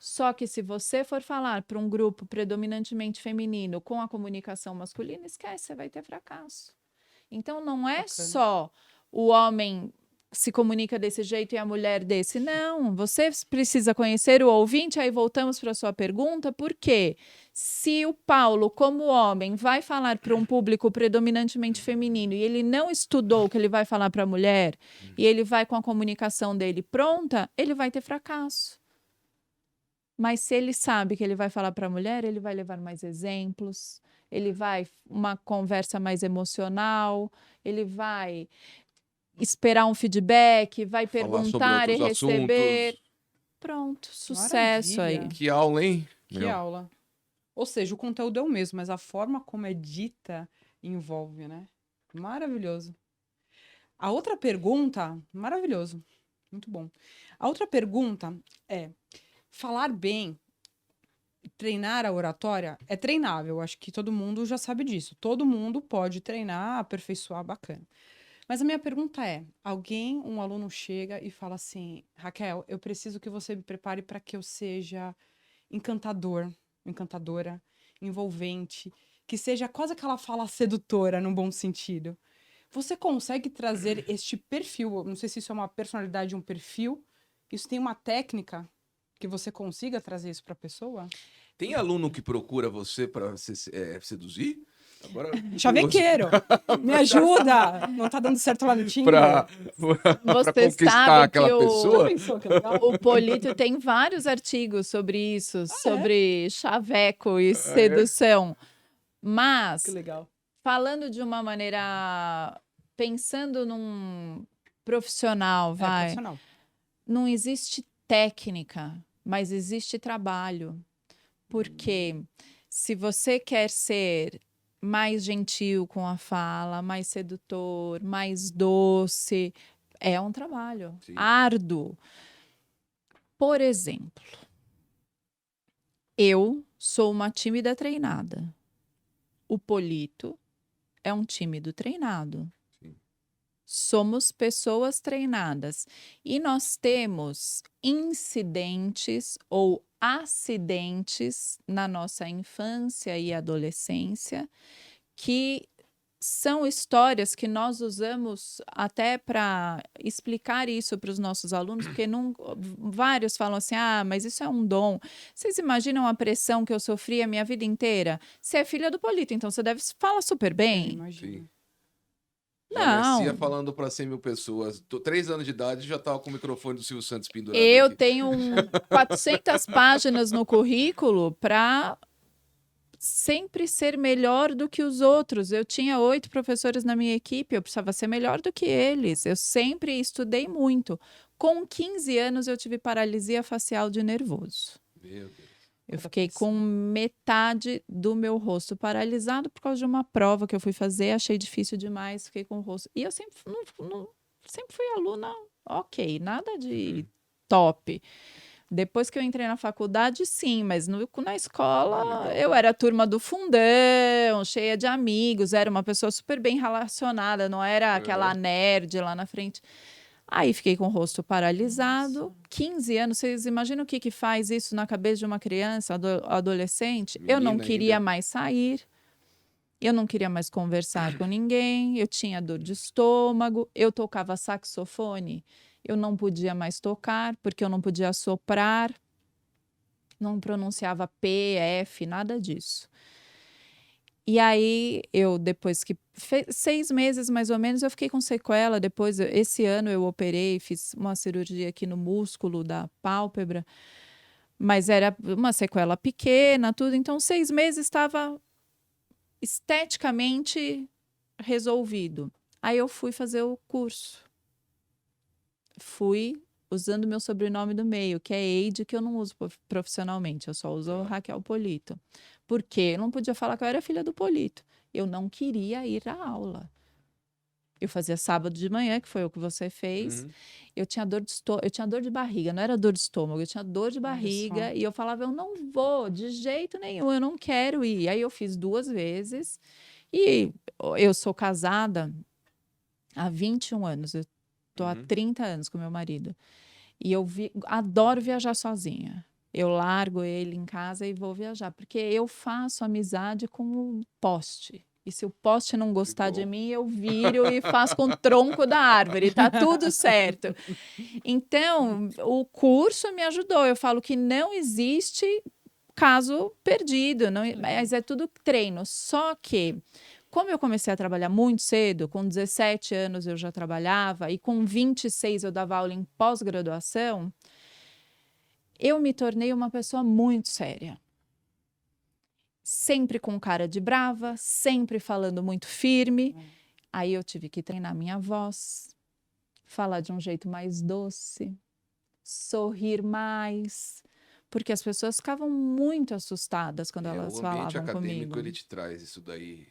Só que se você for falar para um grupo predominantemente feminino com a comunicação masculina, esquece, você vai ter fracasso. Então, não é só o homem se comunica desse jeito e a mulher desse. Não, você precisa conhecer o ouvinte. Aí voltamos para a sua pergunta, porque se o Paulo, como homem, vai falar para um público predominantemente feminino e ele não estudou o que ele vai falar para a mulher e ele vai com a comunicação dele pronta, ele vai ter fracasso. Mas se ele sabe que ele vai falar para a mulher, ele vai levar mais exemplos, ele vai uma conversa mais emocional, ele vai esperar um feedback, vai perguntar e receber. Assuntos. Pronto, sucesso. Maravilha. Aí. Que aula, hein? Que aula. Ou seja, o conteúdo é o mesmo, mas a forma como é dita envolve, né? Maravilhoso. A outra pergunta, maravilhoso, muito bom. A outra pergunta é: falar bem, treinar a oratória é treinável. Acho que todo mundo já sabe disso. Todo mundo pode treinar, aperfeiçoar, bacana. Mas a minha pergunta é: um aluno chega e fala assim, Raquel, eu preciso que você me prepare para que eu seja encantadora, envolvente, que seja quase aquela fala sedutora, num bom sentido. Você consegue trazer este perfil, não sei se isso é uma personalidade, um perfil, isso tem uma técnica que você consiga trazer isso para a pessoa? Tem aluno que procura você para seduzir? Agora, chavequeiro, me ajuda! Não tá dando certo lá no Tinder? Pra conquistar aquela pessoa? O Polito tem vários artigos sobre isso, sobre chaveco e sedução. Mas, que legal. Falando de uma maneira, pensando num profissional, profissional. Não existe técnica, mas existe trabalho. Porque se você quer ser mais gentil com a fala, mais sedutor, mais doce, é um trabalho árduo. Por exemplo, eu sou uma tímida treinada. O Polito é um tímido treinado. Sim. Somos pessoas treinadas. E nós temos incidentes ou acidentes na nossa infância e adolescência que são histórias que nós usamos até para explicar isso para os nossos alunos, porque vários falam assim, mas isso é um dom. Vocês imaginam a pressão que eu sofri a minha vida inteira? Você é filha do Polito, então você deve falar super bem. Imagina. Garcia Não, falando para 100 mil pessoas. 3 anos de idade já tava com o microfone do Silvio Santos pendurado eu aqui. tenho 400 páginas no currículo para sempre ser melhor do que os outros. Eu tinha 8 professores na minha equipe, eu precisava ser melhor do que eles. Eu sempre estudei muito. Com 15 anos, eu tive paralisia facial de nervoso. Meu Deus. Eu fiquei com metade do meu rosto paralisado por causa de uma prova que eu fui fazer, achei difícil demais, fiquei com o rosto. E eu sempre, sempre fui aluna ok, nada de top. Depois que eu entrei na faculdade, sim, mas na escola eu era a turma do fundão, cheia de amigos, era uma pessoa super bem relacionada, não era aquela nerd lá na frente. Aí fiquei com o rosto paralisado, Nossa. 15 anos, vocês imaginam o que faz isso na cabeça de uma criança, adolescente? Eu não Menina queria ainda. mais sair, eu não queria mais conversar com ninguém, eu tinha dor de estômago, eu tocava saxofone, eu não podia mais tocar, porque eu não podia soprar, não pronunciava P, F, nada disso. E aí, depois que 6 meses mais ou menos, eu fiquei com sequela. Depois, esse ano eu operei, fiz uma cirurgia aqui no músculo da pálpebra, mas era uma sequela pequena, tudo. Então, 6 meses estava esteticamente resolvido. Aí eu fui fazer o curso. Fui usando meu sobrenome do meio, que é Eide, que eu não uso profissionalmente, eu só uso Raquel Polito. Por quê? Eu não podia falar que eu era filha do Polito. Eu não queria ir à aula. Eu fazia sábado de manhã, que foi o que você fez. Eu tinha dor de barriga, não era dor de estômago, eu tinha dor de barriga e eu falava, eu não vou, de jeito nenhum, eu não quero ir. Aí eu fiz 2 vezes e eu sou casada há 21 anos, eu tô há 30 anos com meu marido. E eu adoro viajar sozinha. Eu largo ele em casa e vou viajar, porque eu faço amizade com o poste. E se o poste não gostar de mim, eu viro e faço com o tronco da árvore, tá tudo certo. Então, o curso me ajudou. Eu falo que não existe caso perdido, mas é tudo treino. Só que, como eu comecei a trabalhar muito cedo, com 17 anos eu já trabalhava, e com 26 eu dava aula em pós-graduação, eu me tornei uma pessoa muito séria. Sempre com cara de brava, sempre falando muito firme. Aí eu tive que treinar minha voz, falar de um jeito mais doce, sorrir mais, porque as pessoas ficavam muito assustadas quando elas O ambiente falavam acadêmico, comigo. ele te traz isso daí.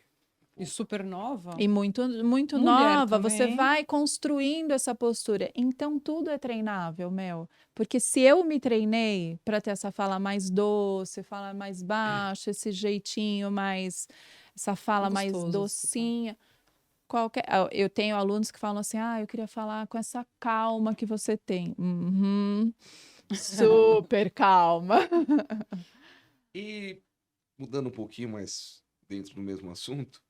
E super nova. E muito Mulher nova, também. você vai construindo essa postura. Então, tudo é treinável, Mel. Porque se eu me treinei para ter essa fala mais doce, fala mais baixo, esse jeitinho mais... essa fala mais Gostoso de docinha. Eu tenho alunos que falam assim, eu queria falar com essa calma que você tem. Super calma. E mudando um pouquinho, mas dentro do mesmo assunto,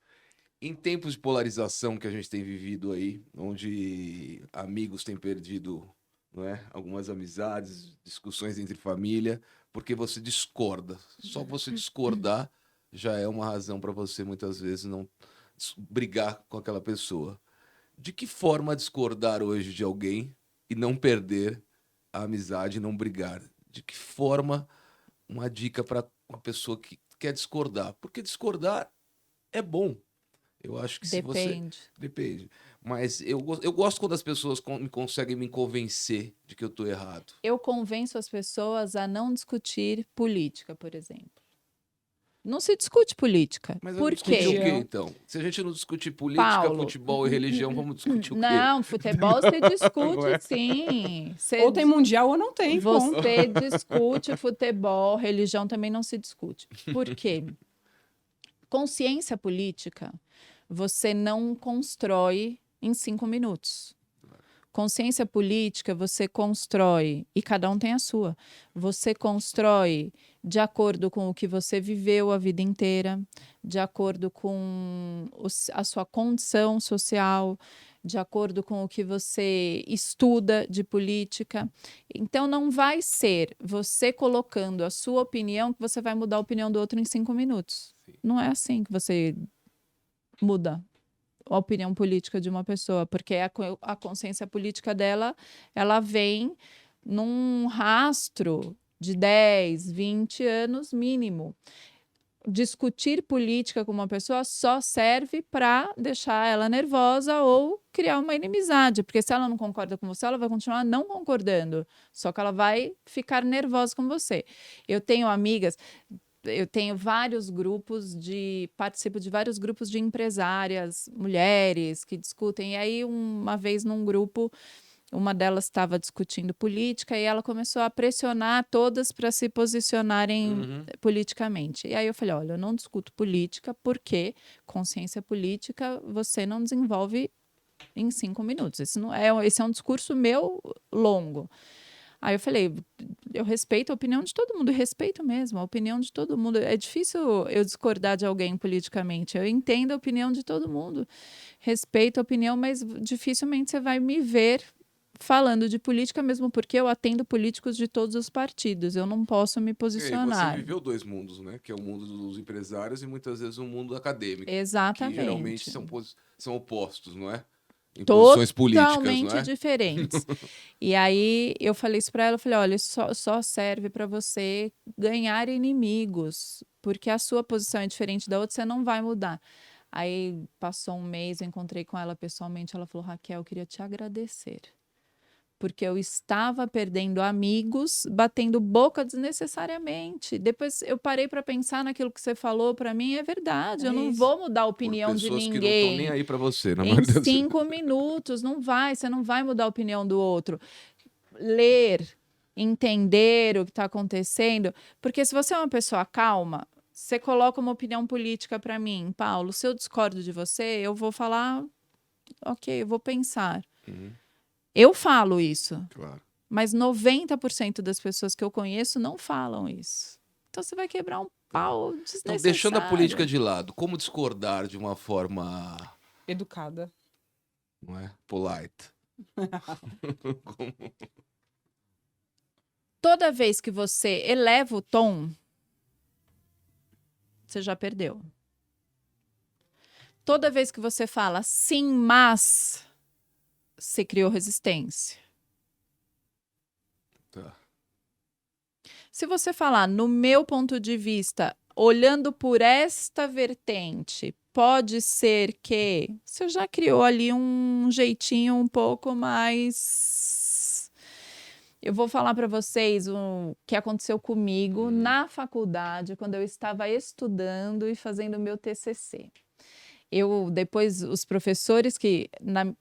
em tempos de polarização que a gente tem vivido aí, onde amigos têm perdido, não é, algumas amizades, discussões entre família, porque você discorda. Só você discordar já é uma razão para você muitas vezes não brigar com aquela pessoa. De que forma discordar hoje de alguém e não perder a amizade, não brigar? De que forma, uma dica para uma pessoa que quer discordar? Porque discordar é bom. Eu acho que se você... Depende. Depende. Mas eu gosto quando as pessoas conseguem me convencer de que eu tô errado. Eu convenço as pessoas a não discutir política, por exemplo. Não se discute política. Mas Por vamos discutir o quê? quê, então? Se a gente não discutir política, Paulo. futebol e religião, vamos discutir o quê? Não, futebol você discute sim. Ou tem mundial ou não tem. Ponto. Você discute futebol, religião também não se discute. Por quê? Consciência política você não constrói em 5 minutos. Consciência política você constrói, e cada um tem a sua, você constrói de acordo com o que você viveu a vida inteira, de acordo com a sua condição social, de acordo com o que você estuda de política. Então, não vai ser você colocando a sua opinião que você vai mudar a opinião do outro em 5 minutos. Sim. Não é assim que você muda a opinião política de uma pessoa, porque a consciência política dela, ela vem num rastro de 10, 20 anos mínimo. Discutir política com uma pessoa só serve para deixar ela nervosa ou criar uma inimizade, porque se ela não concorda com você, ela vai continuar não concordando, só que ela vai ficar nervosa com você. Eu tenho amigas, eu tenho participo de vários grupos de empresárias, mulheres que discutem, e aí uma vez num grupo, uma delas estava discutindo política e ela começou a pressionar todas para se posicionarem politicamente. E aí eu falei, olha, eu não discuto política porque consciência política você não desenvolve em 5 minutos. Esse é um discurso meu longo. Aí eu falei, eu respeito a opinião de todo mundo, respeito mesmo a opinião de todo mundo. É difícil eu discordar de alguém politicamente, eu entendo a opinião de todo mundo, respeito a opinião, mas dificilmente você vai me ver falando de política, mesmo porque eu atendo políticos de todos os partidos, eu não posso me posicionar. Você viveu 2 mundos, né? Que é o mundo dos empresários e muitas vezes o mundo acadêmico. Exatamente. Que geralmente são opostos, não é? Em posições políticas, totalmente não é? diferentes. E aí eu falei isso para ela, eu falei, olha, isso só serve para você ganhar inimigos, porque a sua posição é diferente da outra, você não vai mudar. Aí passou um mês, eu encontrei com ela pessoalmente, ela falou, Raquel, eu queria te agradecer, porque eu estava perdendo amigos, batendo boca desnecessariamente. Depois eu parei para pensar naquilo que você falou para mim, é verdade, eu não vou mudar a opinião de ninguém. Por pessoas que não estão nem aí para você, na em verdade. 5 minutos, você não vai mudar a opinião do outro. Ler, entender o que está acontecendo, porque se você é uma pessoa calma, você coloca uma opinião política para mim, Paulo, se eu discordo de você, eu vou falar, ok, eu vou pensar. Eu falo isso, Claro. mas 90% das pessoas que eu conheço não falam isso. Então você vai quebrar um pau desnecessário. Então, deixando a política de lado, como discordar de uma forma, Educada. não é? Polite. Toda vez que você eleva o tom, você já perdeu. Toda vez que você fala sim, mas, você criou resistência. Tá. Se você falar, no meu ponto de vista, olhando por esta vertente, pode ser que você já criou ali um jeitinho um pouco mais. Eu vou falar para vocês o que aconteceu comigo na faculdade, quando eu estava estudando e fazendo o meu TCC. Depois, os professores que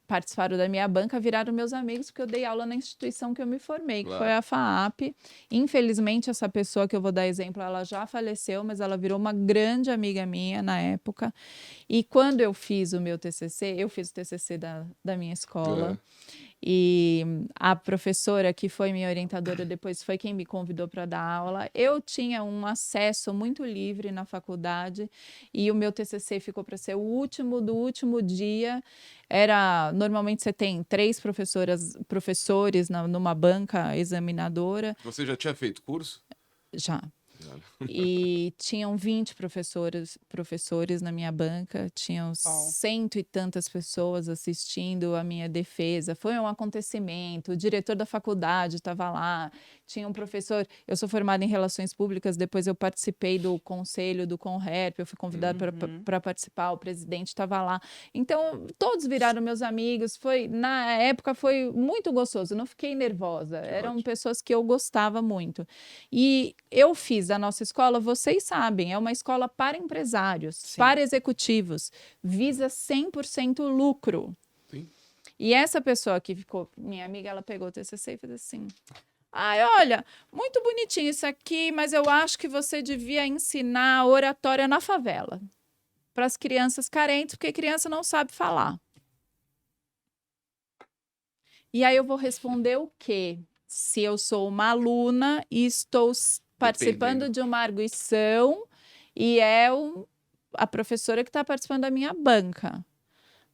participaram da minha banca viraram meus amigos, porque eu dei aula na instituição que eu me formei, que foi a FAAP. Infelizmente, essa pessoa que eu vou dar exemplo, ela já faleceu, mas ela virou uma grande amiga minha na época. E quando eu fiz o meu TCC, eu fiz o TCC da minha escola. E a professora que foi minha orientadora depois foi quem me convidou para dar aula. Eu tinha um acesso muito livre na faculdade e o meu TCC ficou para ser o último do último dia. Normalmente você tem 3 professores numa banca examinadora. Você já tinha feito curso? Já. E tinham 20 professores na minha banca, tinham 100 e tantas pessoas assistindo a minha defesa. Foi um acontecimento, o diretor da faculdade estava lá, tinha um professor, eu sou formada em Relações Públicas, depois eu participei do conselho do Conrep, eu fui convidada para participar, o presidente estava lá. Então, todos viraram meus amigos, na época foi muito gostoso, eu não fiquei nervosa, eram pessoas que eu gostava muito. E eu fiz da nossa escola, vocês sabem, é uma escola para empresários, sim, para executivos, visa 100% lucro. Sim. E essa pessoa que ficou, minha amiga, ela pegou o TCC e fez assim, olha, muito bonitinho isso aqui, mas eu acho que você devia ensinar oratória na favela, para as crianças carentes, porque criança não sabe falar. E aí eu vou responder o quê? Se eu sou uma aluna e estou participando Dependendo. de uma arguição e a professora que está participando da minha banca.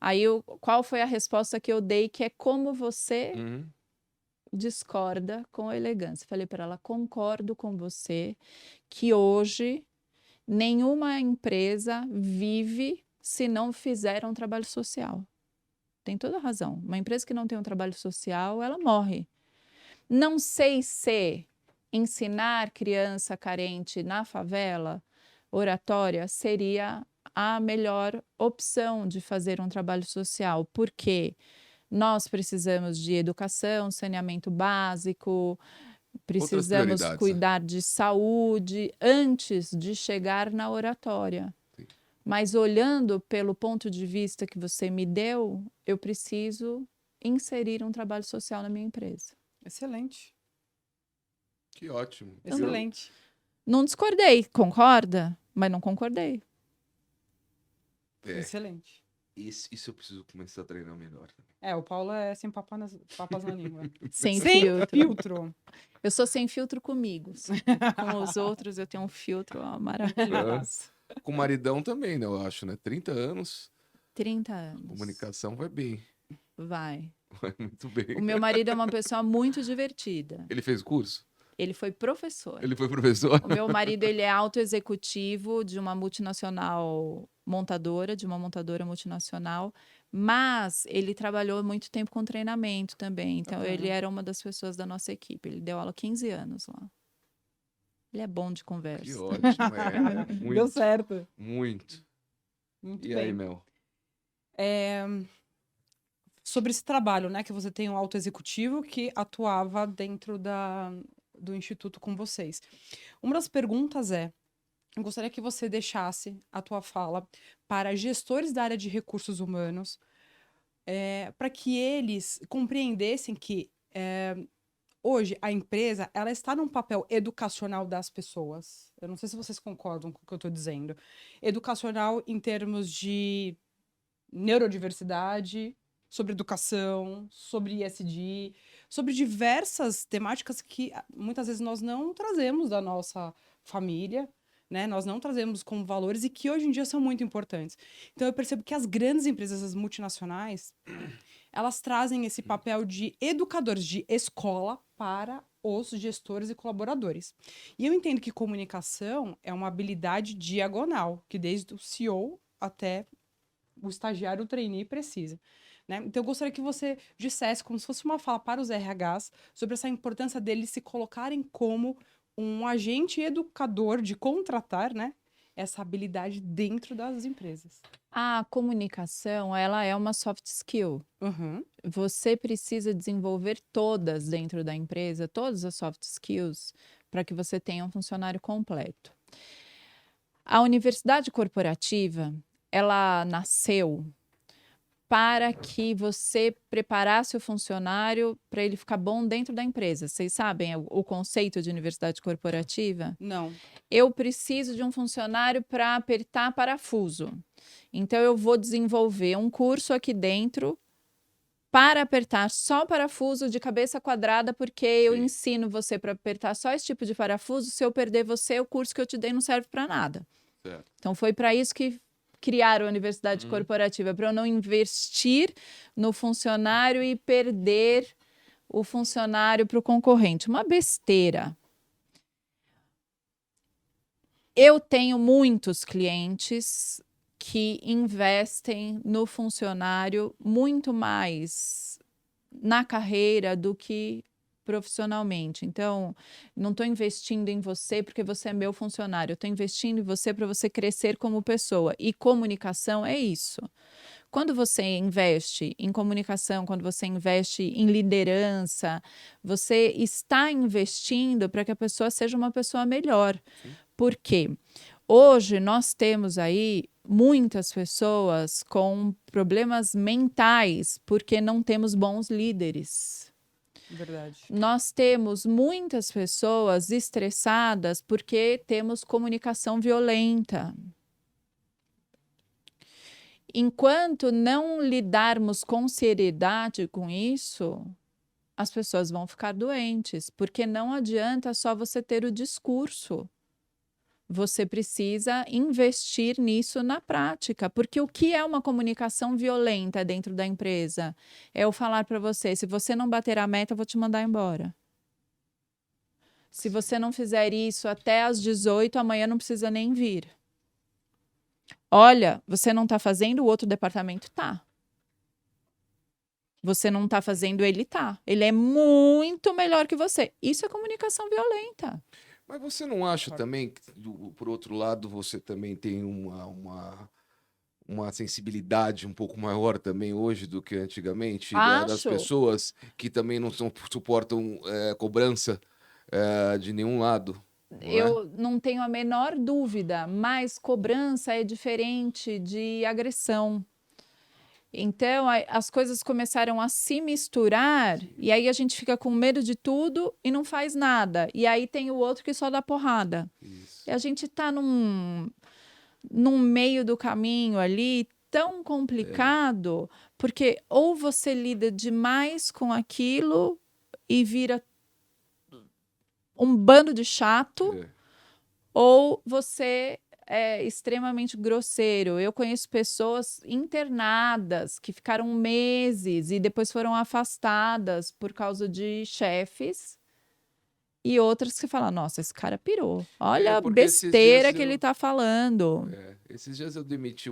Aí, qual foi a resposta que eu dei? Que é como você Uhum. discorda com elegância. Falei para ela, concordo com você que hoje nenhuma empresa vive se não fizer um trabalho social. Tem toda a razão. Uma empresa que não tem um trabalho social, ela morre. Não sei se ensinar criança carente na favela, oratória, seria a melhor opção de fazer um trabalho social, porque nós precisamos de educação, saneamento básico, Outras precisamos prioridades, né? cuidar de saúde antes de chegar na oratória. Sim. Mas olhando pelo ponto de vista que você me deu, eu preciso inserir um trabalho social na minha empresa. Excelente. Que ótimo. Excelente. Não discordei, concorda? Mas não concordei. É, Excelente. isso eu preciso começar a treinar melhor. O Paulo é sem papas na língua. Sem Sem filtro. filtro. Eu sou sem filtro comigo. Com os outros eu tenho um filtro maravilhoso. Com o maridão também, né? Eu acho, né? 30 anos, 30 anos. comunicação vai bem. Vai. Vai muito bem. O meu marido é uma pessoa muito divertida. Ele fez curso? Ele foi professor. Ele foi professor? O meu marido, ele é auto-executivo de uma multinacional montadora, de uma montadora multinacional, mas ele trabalhou muito tempo com treinamento também. Então, ele era uma das pessoas da nossa equipe. Ele deu aula há 15 anos lá. Ele é bom de Que conversa. ótimo, muito. Deu certo. Muito. Muito E bem. aí, Mel? Sobre esse trabalho, né? Que você tem um auto-executivo que atuava dentro do Instituto com vocês. Uma das perguntas eu gostaria que você deixasse a tua fala para gestores da área de recursos humanos, para que eles compreendessem que hoje a empresa ela está num papel educacional das pessoas. Eu não sei se vocês concordam com o que eu estou dizendo. Educacional em termos de neurodiversidade, sobre educação, sobre ESG, sobre diversas temáticas que muitas vezes nós não trazemos da nossa família, né? Nós não trazemos como valores e que hoje em dia são muito importantes. Então eu percebo que as grandes empresas, as multinacionais, elas trazem esse papel de educadores de escola para os gestores e colaboradores. E eu entendo que comunicação é uma habilidade diagonal, que desde o CEO até o estagiário, o trainee precisa. Né? Então, eu gostaria que você dissesse, como se fosse uma fala para os RHs, sobre essa importância deles se colocarem como um agente educador de contratar, né, essa habilidade dentro das empresas. A comunicação, ela é uma soft skill. Uhum. Você precisa desenvolver todas dentro da empresa, todas as soft skills, para que você tenha um funcionário completo. A universidade corporativa, ela nasceu para que você preparasse o funcionário para ele ficar bom dentro da empresa. Vocês sabem o conceito de universidade corporativa? Não. Eu preciso de um funcionário para apertar parafuso. Então, eu vou desenvolver um curso aqui dentro para apertar só parafuso de cabeça quadrada, porque eu ensino você para apertar só esse tipo de parafuso. Se eu perder você, o curso que eu te dei não serve para nada. Certo. Então, foi para isso que criaram a universidade corporativa, para eu não investir no funcionário e perder o funcionário para o concorrente. Uma besteira. Eu tenho muitos clientes que investem no funcionário muito mais na carreira do que profissionalmente. Então, não estou investindo em você porque você é meu funcionário. Eu estou investindo em você para você crescer como pessoa. E comunicação é isso. Quando você investe em comunicação, quando você investe em liderança, você está investindo para que a pessoa seja uma pessoa melhor. Sim. Por quê? Hoje nós temos aí muitas pessoas com problemas mentais porque não temos bons líderes. Verdade. Nós temos muitas pessoas estressadas porque temos comunicação violenta. Enquanto não lidarmos com seriedade com isso, as pessoas vão ficar doentes, porque não adianta só você ter o discurso. Você precisa investir nisso na prática, porque o que é uma comunicação violenta dentro da empresa? É eu falar para você, se você não bater a meta, eu vou te mandar embora. Se você não fizer isso até às 18, amanhã não precisa nem vir. Olha, você não está fazendo, o outro departamento tá. Você não está fazendo, ele tá. Ele é muito melhor que você. Isso é comunicação violenta. Mas você não acha também que, por outro lado, você também tem uma sensibilidade um pouco maior também hoje do que antigamente das Acho. pessoas que também não suportam cobrança de nenhum lado, não é? Eu não tenho a menor dúvida, mas cobrança é diferente de agressão. Então, as coisas começaram a se misturar e aí a gente fica com medo de tudo e não faz nada. E aí tem o outro que só dá porrada. Isso. E a gente está num meio do caminho ali tão complicado, porque ou você lida demais com aquilo e vira um bando de chato, É. ou você é extremamente grosseiro. Eu conheço pessoas internadas que ficaram meses e depois foram afastadas por causa de chefes. E outras que falam, nossa, esse cara pirou. Olha a Porque esses besteira dias que ele tá falando. esses dias eu demiti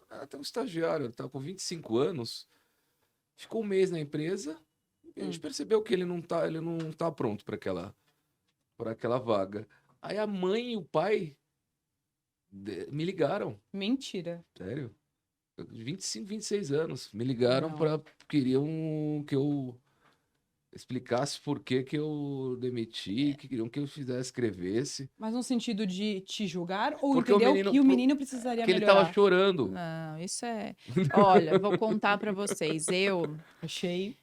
até um estagiário, ele estava com 25 anos, ficou um mês na empresa e a gente percebeu que ele não tá pronto para aquela vaga. Aí a mãe e o pai me ligaram, Mentira. sério. 25, 26 anos, me ligaram Não. queriam que eu explicasse por que que eu demiti, que queriam que eu escrevesse, Mas no sentido de te julgar ou porque o entendeu menino que o menino precisaria que ele tava melhorar? chorando. Não, isso é... Olha, vou contar para vocês. Achei.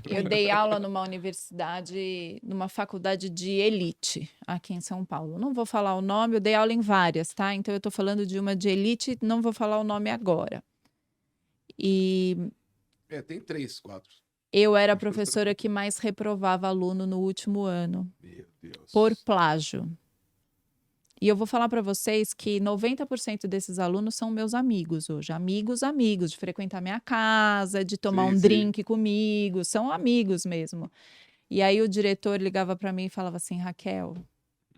Eu dei aula numa universidade, numa faculdade de elite aqui em São Paulo. Não vou falar o nome, eu dei aula em várias, tá? Então eu estou falando de uma de elite, não vou falar o nome agora. E Tem 3, 4. eu era a professora que mais reprovava aluno no último ano Meu Deus. por plágio. E eu vou falar para vocês que 90% desses alunos são meus amigos hoje. Amigos, amigos, de frequentar minha casa, de tomar Sim, um sim. drink comigo, são amigos mesmo. E aí o diretor ligava para mim e falava assim, Raquel,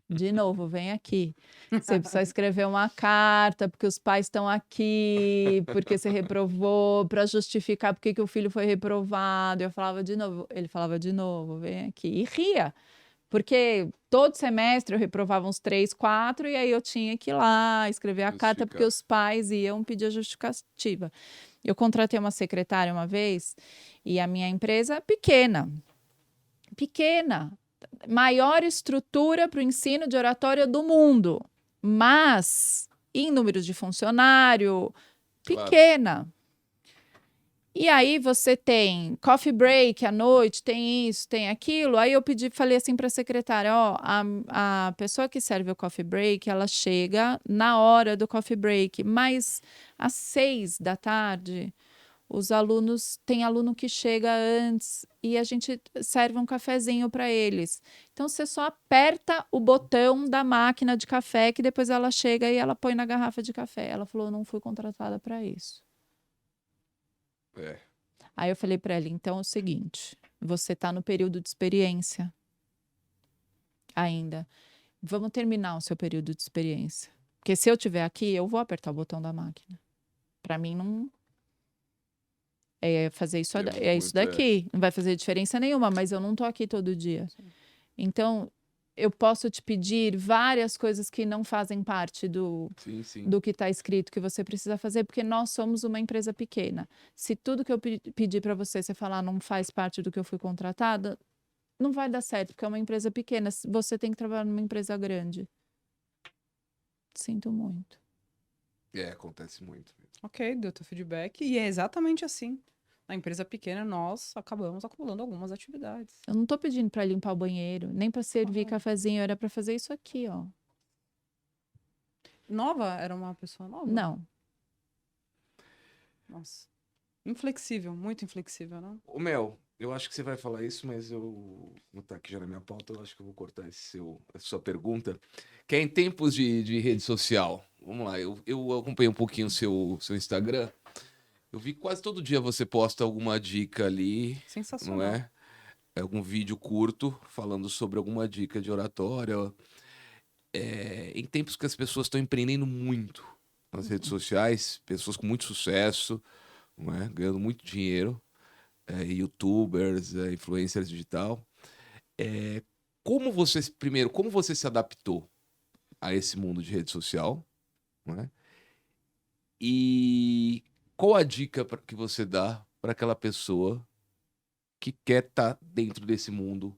de novo, vem aqui. Você precisa escrever uma carta, porque os pais estão aqui, porque você reprovou, para justificar porque que o filho foi reprovado. Eu falava de novo, ele falava de novo, vem aqui. E ria. Porque todo semestre eu reprovava uns 3, 4, e aí eu tinha que ir lá escrever a carta, porque os pais iam pedir a justificativa. Eu contratei uma secretária uma vez, e a minha empresa é pequena. Maior estrutura para o ensino de oratória do mundo. Mas, em números de funcionário, pequena. E aí você tem coffee break à noite, tem isso, tem aquilo. Aí eu falei assim para a secretária, ó, a pessoa que serve o coffee break, ela chega na hora do coffee break, mas às 6 da tarde, tem aluno que chega antes e a gente serve um cafezinho para eles. Então você só aperta o botão da máquina de café que depois ela chega e ela põe na garrafa de café. Ela falou, não fui contratada para isso. Aí eu falei para ela, então é o seguinte, você está no período de experiência ainda. Vamos terminar o seu período de experiência. Porque se eu estiver aqui, eu vou apertar o botão da máquina. Para mim não é fazer isso, isso daqui. Não vai fazer diferença nenhuma, mas eu não estou aqui todo dia. Sim. Então, eu posso te pedir várias coisas que não fazem parte do que está escrito que você precisa fazer, porque nós somos uma empresa pequena. Se tudo que eu pedir para você falar não faz parte do que eu fui contratada, não vai dar certo, porque é uma empresa pequena. Você tem que trabalhar numa empresa grande. Sinto muito. Acontece muito. Ok, deu teu feedback. E é exatamente assim. Na empresa pequena, nós acabamos acumulando algumas atividades. Eu não tô pedindo para limpar o banheiro, nem para servir cafezinho, era para fazer isso aqui, ó. Nova? Era uma pessoa nova? Não. Nossa. Inflexível, muito inflexível, não? Ô, Mel, Eu acho que você vai falar isso, mas não tá aqui já na minha pauta, eu acho que eu vou cortar essa sua pergunta. Que é em tempos de rede social. Vamos lá, eu acompanhei um pouquinho o seu Instagram. Eu vi que quase todo dia você posta alguma dica ali, não Sensacional. é? Algum vídeo curto falando sobre alguma dica de oratória. Em tempos que as pessoas estão empreendendo muito nas redes sociais, pessoas com muito sucesso, não é? Ganhando muito dinheiro, YouTubers, influencers digital. É, como você se adaptou a esse mundo de rede social, não é? E qual a dica que você dá para aquela pessoa que quer estar dentro desse mundo,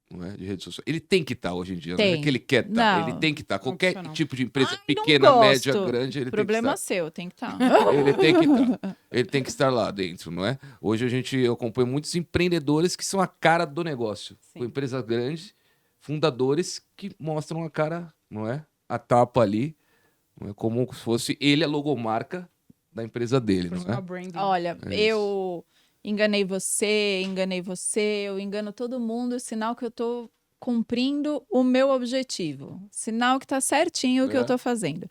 não é, de rede social? Ele tem que estar hoje em dia, não é que Tem. ele quer estar, ele Não. tem que estar. Qualquer Profissional. tipo de empresa, Ai, não pequena, média, gosto. grande, ele tem que Problema estar. seu, tem que estar. Ele tem que estar. Ele tem que estar lá dentro, não é? Hoje eu acompanho muitos empreendedores que são a cara do negócio. Sim. Com empresas grandes, fundadores que mostram a cara, não é? A tapa ali, não é? Como se fosse ele a logomarca da empresa dele, não Personal é? branding. Olha, É isso. eu enganei você, eu engano todo mundo, sinal que eu tô cumprindo o meu objetivo. Sinal que tá certinho o que eu É. tô fazendo.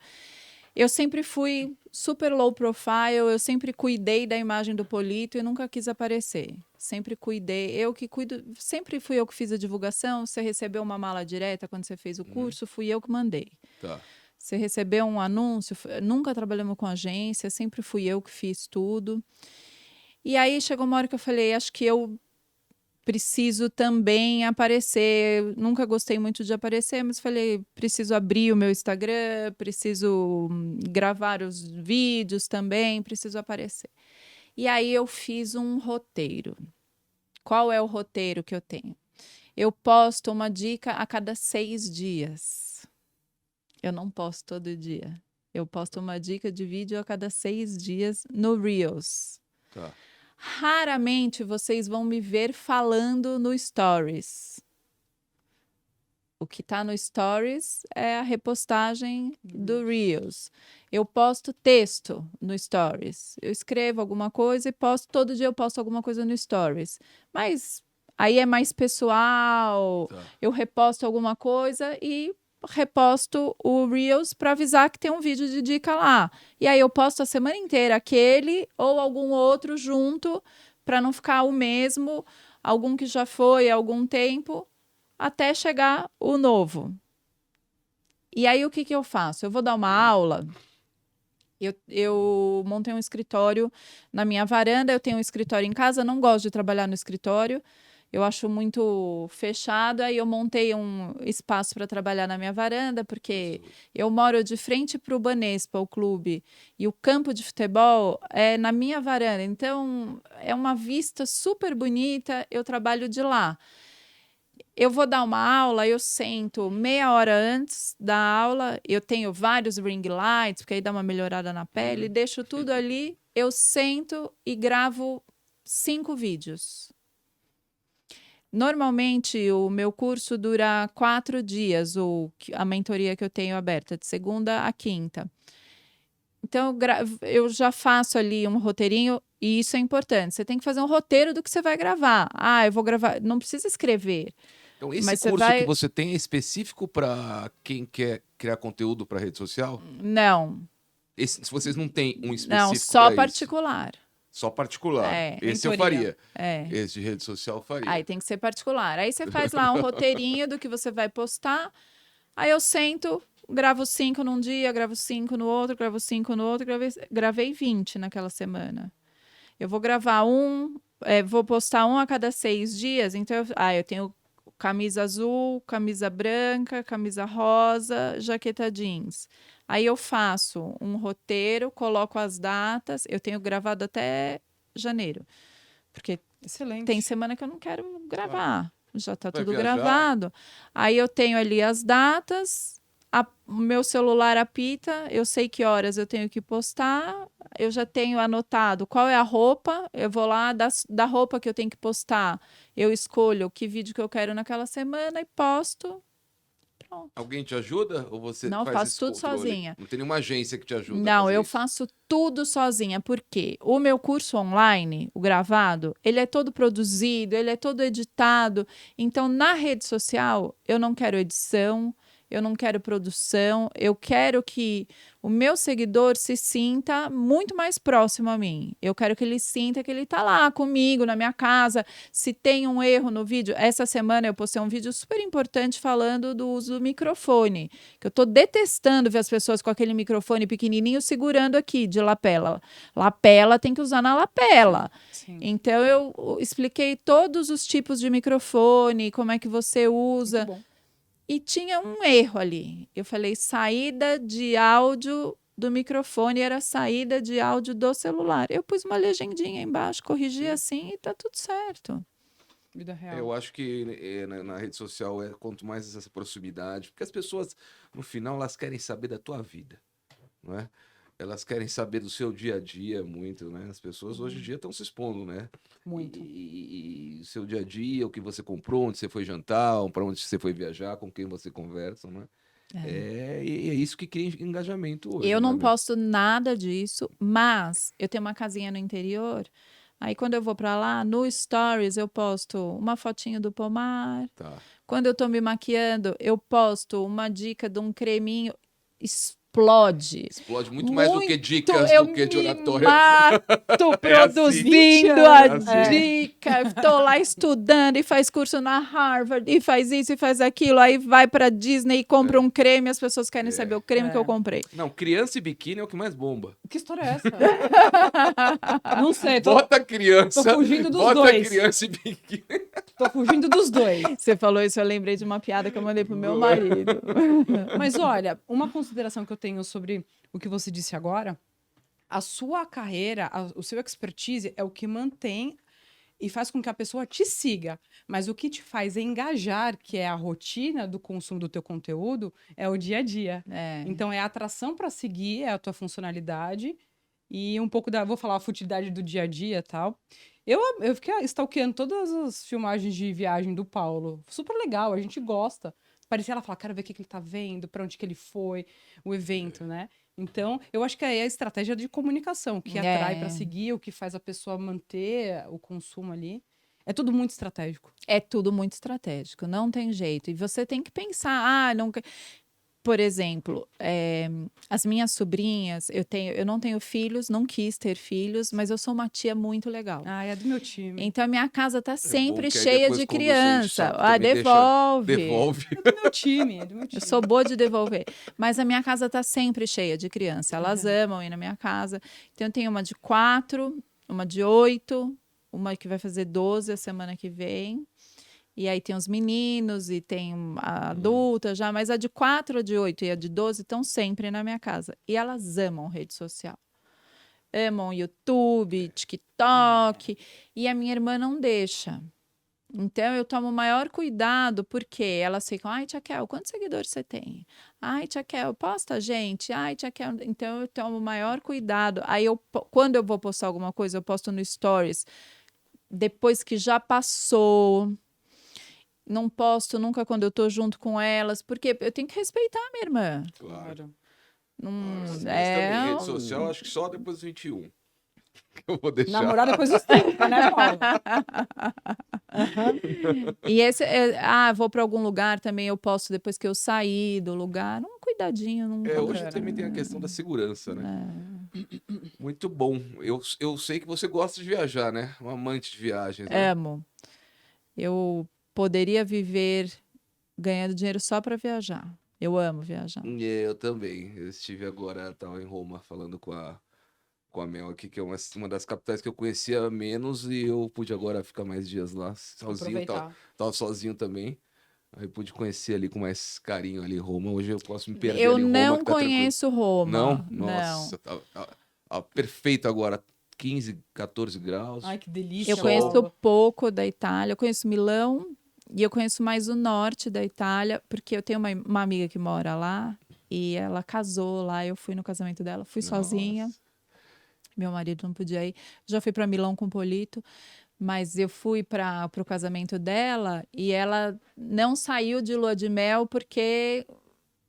Eu sempre fui super low profile, eu sempre cuidei da imagem do Polito e nunca quis aparecer. Sempre cuidei, eu que cuido, sempre fui eu que fiz a divulgação. Você recebeu uma mala direta quando você fez o curso, fui eu que mandei. Tá. Você recebeu um anúncio, nunca trabalhamos com agência, sempre fui eu que fiz tudo. E aí chegou uma hora que eu falei, acho que eu preciso também aparecer. Nunca gostei muito de aparecer, mas falei, preciso abrir o meu Instagram, preciso gravar os vídeos também, preciso aparecer. E aí eu fiz um roteiro. Qual é o roteiro que eu tenho? Eu posto uma dica a cada 6 dias. Eu não posto todo dia. Eu posto uma dica de vídeo a cada 6 dias no Reels. Tá. Raramente vocês vão me ver falando no Stories. O que está no Stories é a repostagem do Reels. Eu posto texto no Stories. Eu escrevo alguma coisa e posto, todo dia eu posto alguma coisa no Stories. Mas aí é mais pessoal, Tá. eu reposto alguma coisa e reposto o Reels para avisar que tem um vídeo de dica lá. E aí eu posto a semana inteira aquele ou algum outro junto para não ficar o mesmo, algum que já foi há algum tempo, até chegar o novo. E aí o que eu faço? Eu vou dar uma aula. Eu montei um escritório na minha varanda, eu tenho um escritório em casa, não gosto de trabalhar no escritório, eu acho muito fechado, aí eu montei um espaço para trabalhar na minha varanda, porque eu moro de frente para o Banespa, o clube, e o campo de futebol é na minha varanda, então é uma vista super bonita, eu trabalho de lá. Eu vou dar uma aula, eu sento meia hora antes da aula, eu tenho vários ring lights, porque aí dá uma melhorada na pele, deixo tudo ali, eu sento e gravo 5 vídeos. Normalmente, o meu curso dura 4 dias, a mentoria que eu tenho aberta, de segunda a quinta. Então, eu já faço ali um roteirinho, e isso é importante. Você tem que fazer um roteiro do que você vai gravar. Ah, eu vou gravar. Não precisa escrever. Então, esse Mas você curso vai... que você tem é específico para quem quer criar conteúdo para rede social? Não, Se vocês não têm um não, específico só para isso, particular. só particular. É, Esse eu mentoria. faria. É. Esse de rede social eu faria. Aí tem que ser particular. Aí você faz lá um roteirinho do que você vai postar. Aí eu sento, gravo 5 num dia, gravo 5 no outro, gravo 5 no outro, gravei 20 naquela semana. Eu vou gravar vou postar um a cada 6 dias. Então, eu tenho camisa azul, camisa branca, camisa rosa, jaqueta jeans. Aí eu faço um roteiro, coloco as datas. Eu tenho gravado até janeiro. Porque Excelente. tem semana que eu não quero gravar. Já está Vai tudo viajar? gravado. Aí eu tenho ali as datas, o meu celular apita, eu sei que horas eu tenho que postar, eu já tenho anotado qual é a roupa, eu vou lá, da roupa que eu tenho que postar, eu escolho que vídeo que eu quero naquela semana e posto. pronto. Alguém te ajuda ou você Não, faz faço esse tudo controle? sozinha. Não tem nenhuma agência que te ajuda a Não, fazer eu isso? faço tudo sozinha, porque o meu curso online, o gravado, ele é todo produzido, ele é todo editado. Então, na rede social, eu não quero edição, eu não quero produção, eu quero que o meu seguidor se sinta muito mais próximo a mim. Eu quero que ele sinta que ele está lá comigo, na minha casa. Se tem um erro no vídeo, essa semana eu postei um vídeo super importante falando do uso do microfone, que eu estou detestando ver as pessoas com aquele microfone pequenininho segurando aqui de lapela. Lapela tem que usar na lapela. Sim. Então eu expliquei todos os tipos de microfone, como é que você usa. Muito bom. E tinha um erro ali. Eu falei, saída de áudio do microfone era saída de áudio do celular. Eu pus uma legendinha embaixo, corrigi assim e tá tudo certo. Vida real. Eu acho que na rede social quanto mais essa proximidade, porque as pessoas, no final, elas querem saber da tua vida, não é? Elas querem saber do seu dia a dia muito, né? As pessoas hoje em dia estão se expondo, né? Muito. E o seu dia a dia, o que você comprou, onde você foi jantar, para onde você foi viajar, com quem você conversa, né? E é isso que cria engajamento hoje. Eu né, não meu? posto nada disso, mas eu tenho uma casinha no interior. Aí quando eu vou para lá, no Stories eu posto uma fotinho do pomar. Tá. Quando eu tô me maquiando, eu posto uma dica de um creminho. Explode. Explode muito mais do que dicas eu do que de me oratória. mato É assim. produzindo 20 a anos, é. dica. Estou lá estudando e faz curso na Harvard e faz isso e faz aquilo. Aí vai pra Disney e compra um creme. As pessoas querem saber o creme que eu comprei. Não, criança e biquíni é o que mais bomba. Que história é essa? Não sei, Bota criança. tô fugindo dos bota dois. criança e biquíni. Tô fugindo dos dois. Você falou isso, eu lembrei de uma piada que eu mandei pro meu marido. Mas olha, uma consideração que eu tenho sobre o que você disse agora, a sua carreira, o seu expertise é o que mantém e faz com que a pessoa te siga. Mas o que te faz engajar, que é a rotina do consumo do teu conteúdo, é o dia a dia. Então é a atração para seguir, é a tua funcionalidade e um pouco vou falar a futilidade do dia a dia e tal. Eu fiquei stalkeando todas as filmagens de viagem do Paulo. Super legal, a gente gosta. Parecia ela falar, quero ver o que ele tá vendo, para onde que ele foi, o evento, né? Então, eu acho que é a estratégia de comunicação que atrai para seguir, o que faz a pessoa manter o consumo ali. É tudo muito estratégico. É tudo muito estratégico, não tem jeito. E você tem que pensar, não... Por exemplo, as minhas sobrinhas, eu não tenho filhos, não quis ter filhos, mas eu sou uma tia muito legal. É do meu time. Então, a minha casa tá sempre bom, que aí cheia depois, de quando você criança. enche, também Devolve. Devolve. É do meu time, é do meu time. Eu sou boa de devolver. Mas a minha casa tá sempre cheia de criança. Elas amam ir na minha casa. Então, eu tenho uma de 4, uma de 8, uma que vai fazer 12 a semana que vem. E aí tem os meninos e tem a adulta já, mas a de 4, a de 8 e a de 12 estão sempre na minha casa. E elas amam rede social. Amam YouTube, TikTok. E a minha irmã não deixa. Então, eu tomo o maior cuidado, porque elas ficam, ai, tia Kel, quantos seguidores você tem? Ai, tia Kel, posta, gente. Ai, tia Kel. Então, eu tomo o maior cuidado. Aí, quando eu vou postar alguma coisa, eu posto no Stories, depois que já passou. Não posto nunca quando eu tô junto com elas, porque eu tenho que respeitar a minha irmã. Claro. Não, Também, rede social, acho que só depois dos 21. Eu vou deixar. Namorar depois dos 30, né, Paulo? E vou para algum lugar também, eu posto depois que eu sair do lugar. Um cuidadinho. Hoje também tem a questão da segurança, né? Muito bom. Eu sei que você gosta de viajar, né? Um amante de viagens, né? Amo. Eu poderia viver ganhando dinheiro só para viajar. Eu amo viajar. Eu também. Eu estive agora, estava em Roma falando com a Mel aqui, que é uma das capitais que eu conhecia menos, e eu pude agora ficar mais dias lá, sozinho, tava sozinho também. Aí pude conhecer ali com mais carinho ali Roma. Hoje eu posso me perder Eu ali em Roma, não que tá conheço Roma. Não? Nossa, tá perfeito agora. 15, 14 graus. Ai, que delícia. Eu conheço pouco da Itália. Eu conheço Milão e eu conheço mais o norte da Itália, porque eu tenho uma amiga que mora lá e ela casou lá. Eu fui no casamento dela, fui sozinha. Meu marido não podia ir. Já fui para Milão com o Polito. Mas eu fui para o casamento dela e ela não saiu de lua de mel porque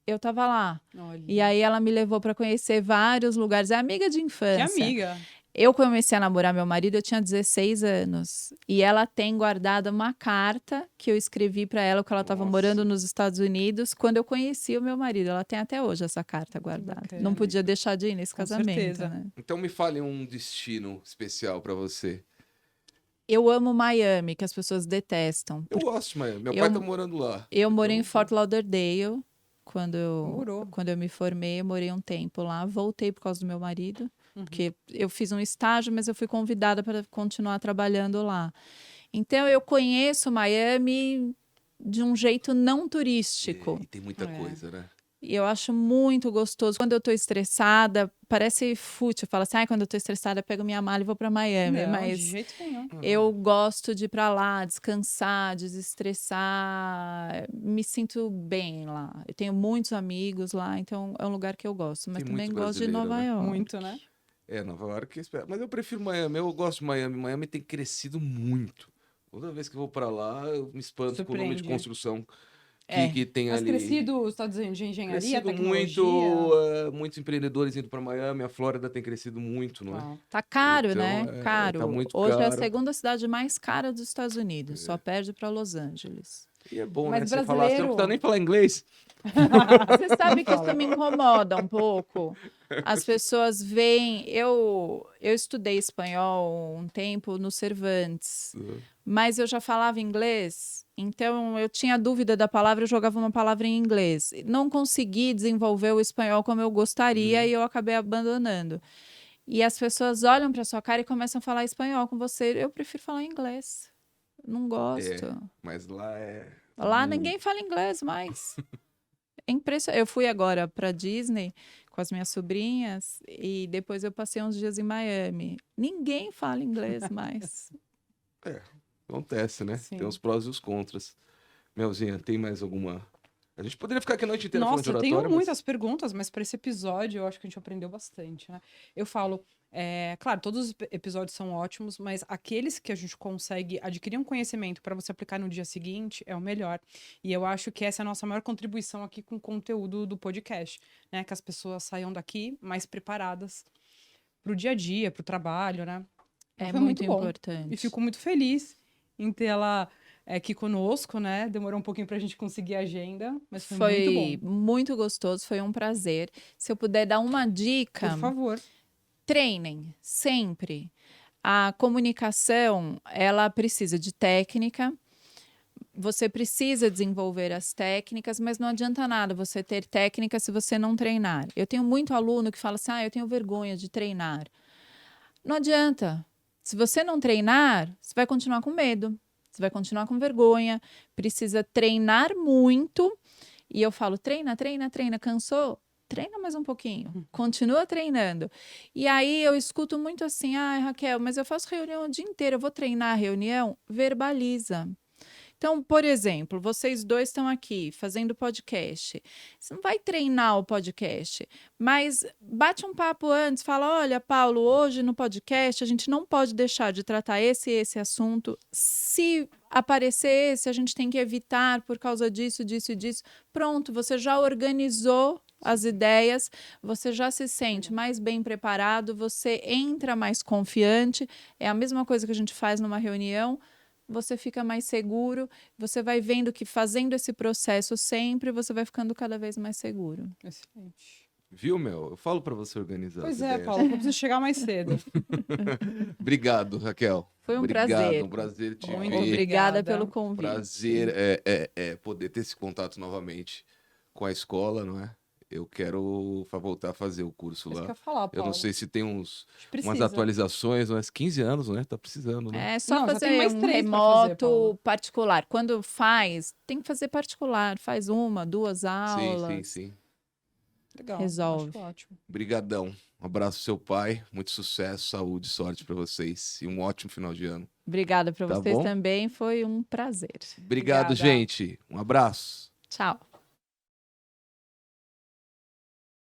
eu tava lá. Olha. E aí ela me levou para conhecer vários lugares. É amiga de Que infância. amiga. Eu comecei a namorar meu marido, eu tinha 16 anos. E ela tem guardado uma carta que eu escrevi para ela quando ela estava Nossa. morando nos Estados Unidos, quando eu conheci o meu marido. Ela tem até hoje essa carta guardada. bacana. Não podia deixar de ir nesse Com casamento, certeza. né? Então me fale um destino especial pra você. Eu amo Miami, que as pessoas detestam. Eu gosto de Miami. Meu Eu- pai tá morando lá. Eu morei em Então, Fort Lauderdale Morou. quando eu me formei, eu morei um tempo lá. Voltei por causa do meu marido, porque eu fiz um estágio, mas eu fui convidada para continuar trabalhando lá. Então eu conheço Miami de um jeito não turístico. E tem muita É. coisa, né? E eu acho muito gostoso. Quando eu tô estressada, parece fútil. Eu falo assim, quando eu tô estressada, eu pego minha mala e vou para Miami. Não, de Mas jeito nenhum. eu gosto de ir para lá, descansar, desestressar. Me sinto bem lá. Eu tenho muitos amigos lá, então é um lugar que eu gosto. Mas Tem também muito gosto de brasileiro, Nova né? York. Muito, né? Nova York. Mas eu prefiro Miami. Eu gosto de Miami. Miami tem crescido muito. Toda vez que eu vou pra lá, eu me espanto com o número de Surpreende. construção É. que tem Mas ali. crescido os Estados Unidos de engenharia, Crescido tecnologia. muito, muitos empreendedores indo para Miami, a Flórida tem crescido muito, não é? Tá. Tá caro, Então, né? Caro. tá muito Hoje é a caro. segunda cidade mais cara dos Estados Unidos. Só perde para Los Angeles. E é bom, Mas né? Você falar, você não brasileiro- precisa nem falar inglês. Você sabe que isso me incomoda um pouco. As pessoas veem. Eu estudei espanhol um tempo no Cervantes, mas eu já falava inglês, então eu tinha dúvida da palavra, eu jogava uma palavra em inglês. Não consegui desenvolver o espanhol como eu gostaria e eu acabei abandonando. E as pessoas olham para sua cara e começam a falar espanhol com você. Eu prefiro falar inglês. Não gosto. Mas lá é. Lá ninguém fala inglês mais. É impressionante. Eu fui agora para Disney com as minhas sobrinhas e depois eu passei uns dias em Miami. Ninguém fala inglês mais. Acontece, né? Sim. Tem os prós e os contras. Melzinha, tem mais alguma? A gente poderia ficar aqui a noite inteira Nossa, eu falando de tenho oratório, muitas perguntas, mas para esse episódio eu acho que a gente aprendeu bastante, né? Eu falo, claro, todos os episódios são ótimos, mas aqueles que a gente consegue adquirir um conhecimento para você aplicar no dia seguinte é o melhor. E eu acho que essa é a nossa maior contribuição aqui com o conteúdo do podcast, né? Que as pessoas saiam daqui mais preparadas para o dia a dia, para o trabalho, né? É Foi muito bom. importante. E fico muito feliz em ter ela aqui conosco, né? Demorou um pouquinho para a gente conseguir a agenda, mas foi muito bom. muito gostoso, foi um prazer. Se eu puder dar uma dica, Por favor. treinem sempre. A comunicação, ela precisa de técnica. Você precisa desenvolver as técnicas, mas não adianta nada você ter técnica se você não treinar. Eu tenho muito aluno que fala assim, eu tenho vergonha de treinar. Não adianta. Se você não treinar, você vai continuar com medo. Você vai continuar com vergonha. Precisa treinar muito. E eu falo, treina. Cansou? Treina mais um pouquinho. Continua treinando. E aí eu escuto muito assim, Raquel, mas eu faço reunião o dia inteiro. Eu vou treinar a reunião? Verbaliza. Então, por exemplo, vocês dois estão aqui fazendo podcast. Você não vai treinar o podcast, mas bate um papo antes, fala, olha, Paulo, hoje no podcast a gente não pode deixar de tratar esse assunto. Se aparecer esse, a gente tem que evitar por causa disso. Pronto, você já organizou as ideias, você já se sente mais bem preparado, você entra mais confiante. É a mesma coisa que a gente faz numa reunião. Você fica mais seguro, você vai vendo que fazendo esse processo sempre, você vai ficando cada vez mais seguro. Excelente. Viu, Mel? Eu falo pra você organizar Pois as é, ideias. Paulo, eu preciso chegar mais cedo. Obrigado, Raquel. Foi um Obrigado, prazer. um prazer te Muito ver. Obrigada Obrigada. pelo convite. Prazer poder ter esse contato novamente com a escola, não é? Eu quero voltar a fazer o curso Isso que eu lá. ia falar, Eu Paulo. não sei se tem A gente umas precisa. atualizações, mas 15 anos, né? Tá precisando, né? É só Não, já tem fazer mais um 3 pra fazer, remoto Paula. particular. Quando faz, tem que fazer particular. Faz 1, 2 Sim, aulas. sim. Legal. Resolve. Acho ótimo. Brigadão. Um abraço ao seu pai. Muito sucesso, saúde, sorte pra vocês. E um ótimo final de ano. Obrigada para Tá vocês bom? também. Foi um prazer. Obrigado, Obrigada. gente. Um abraço. Tchau.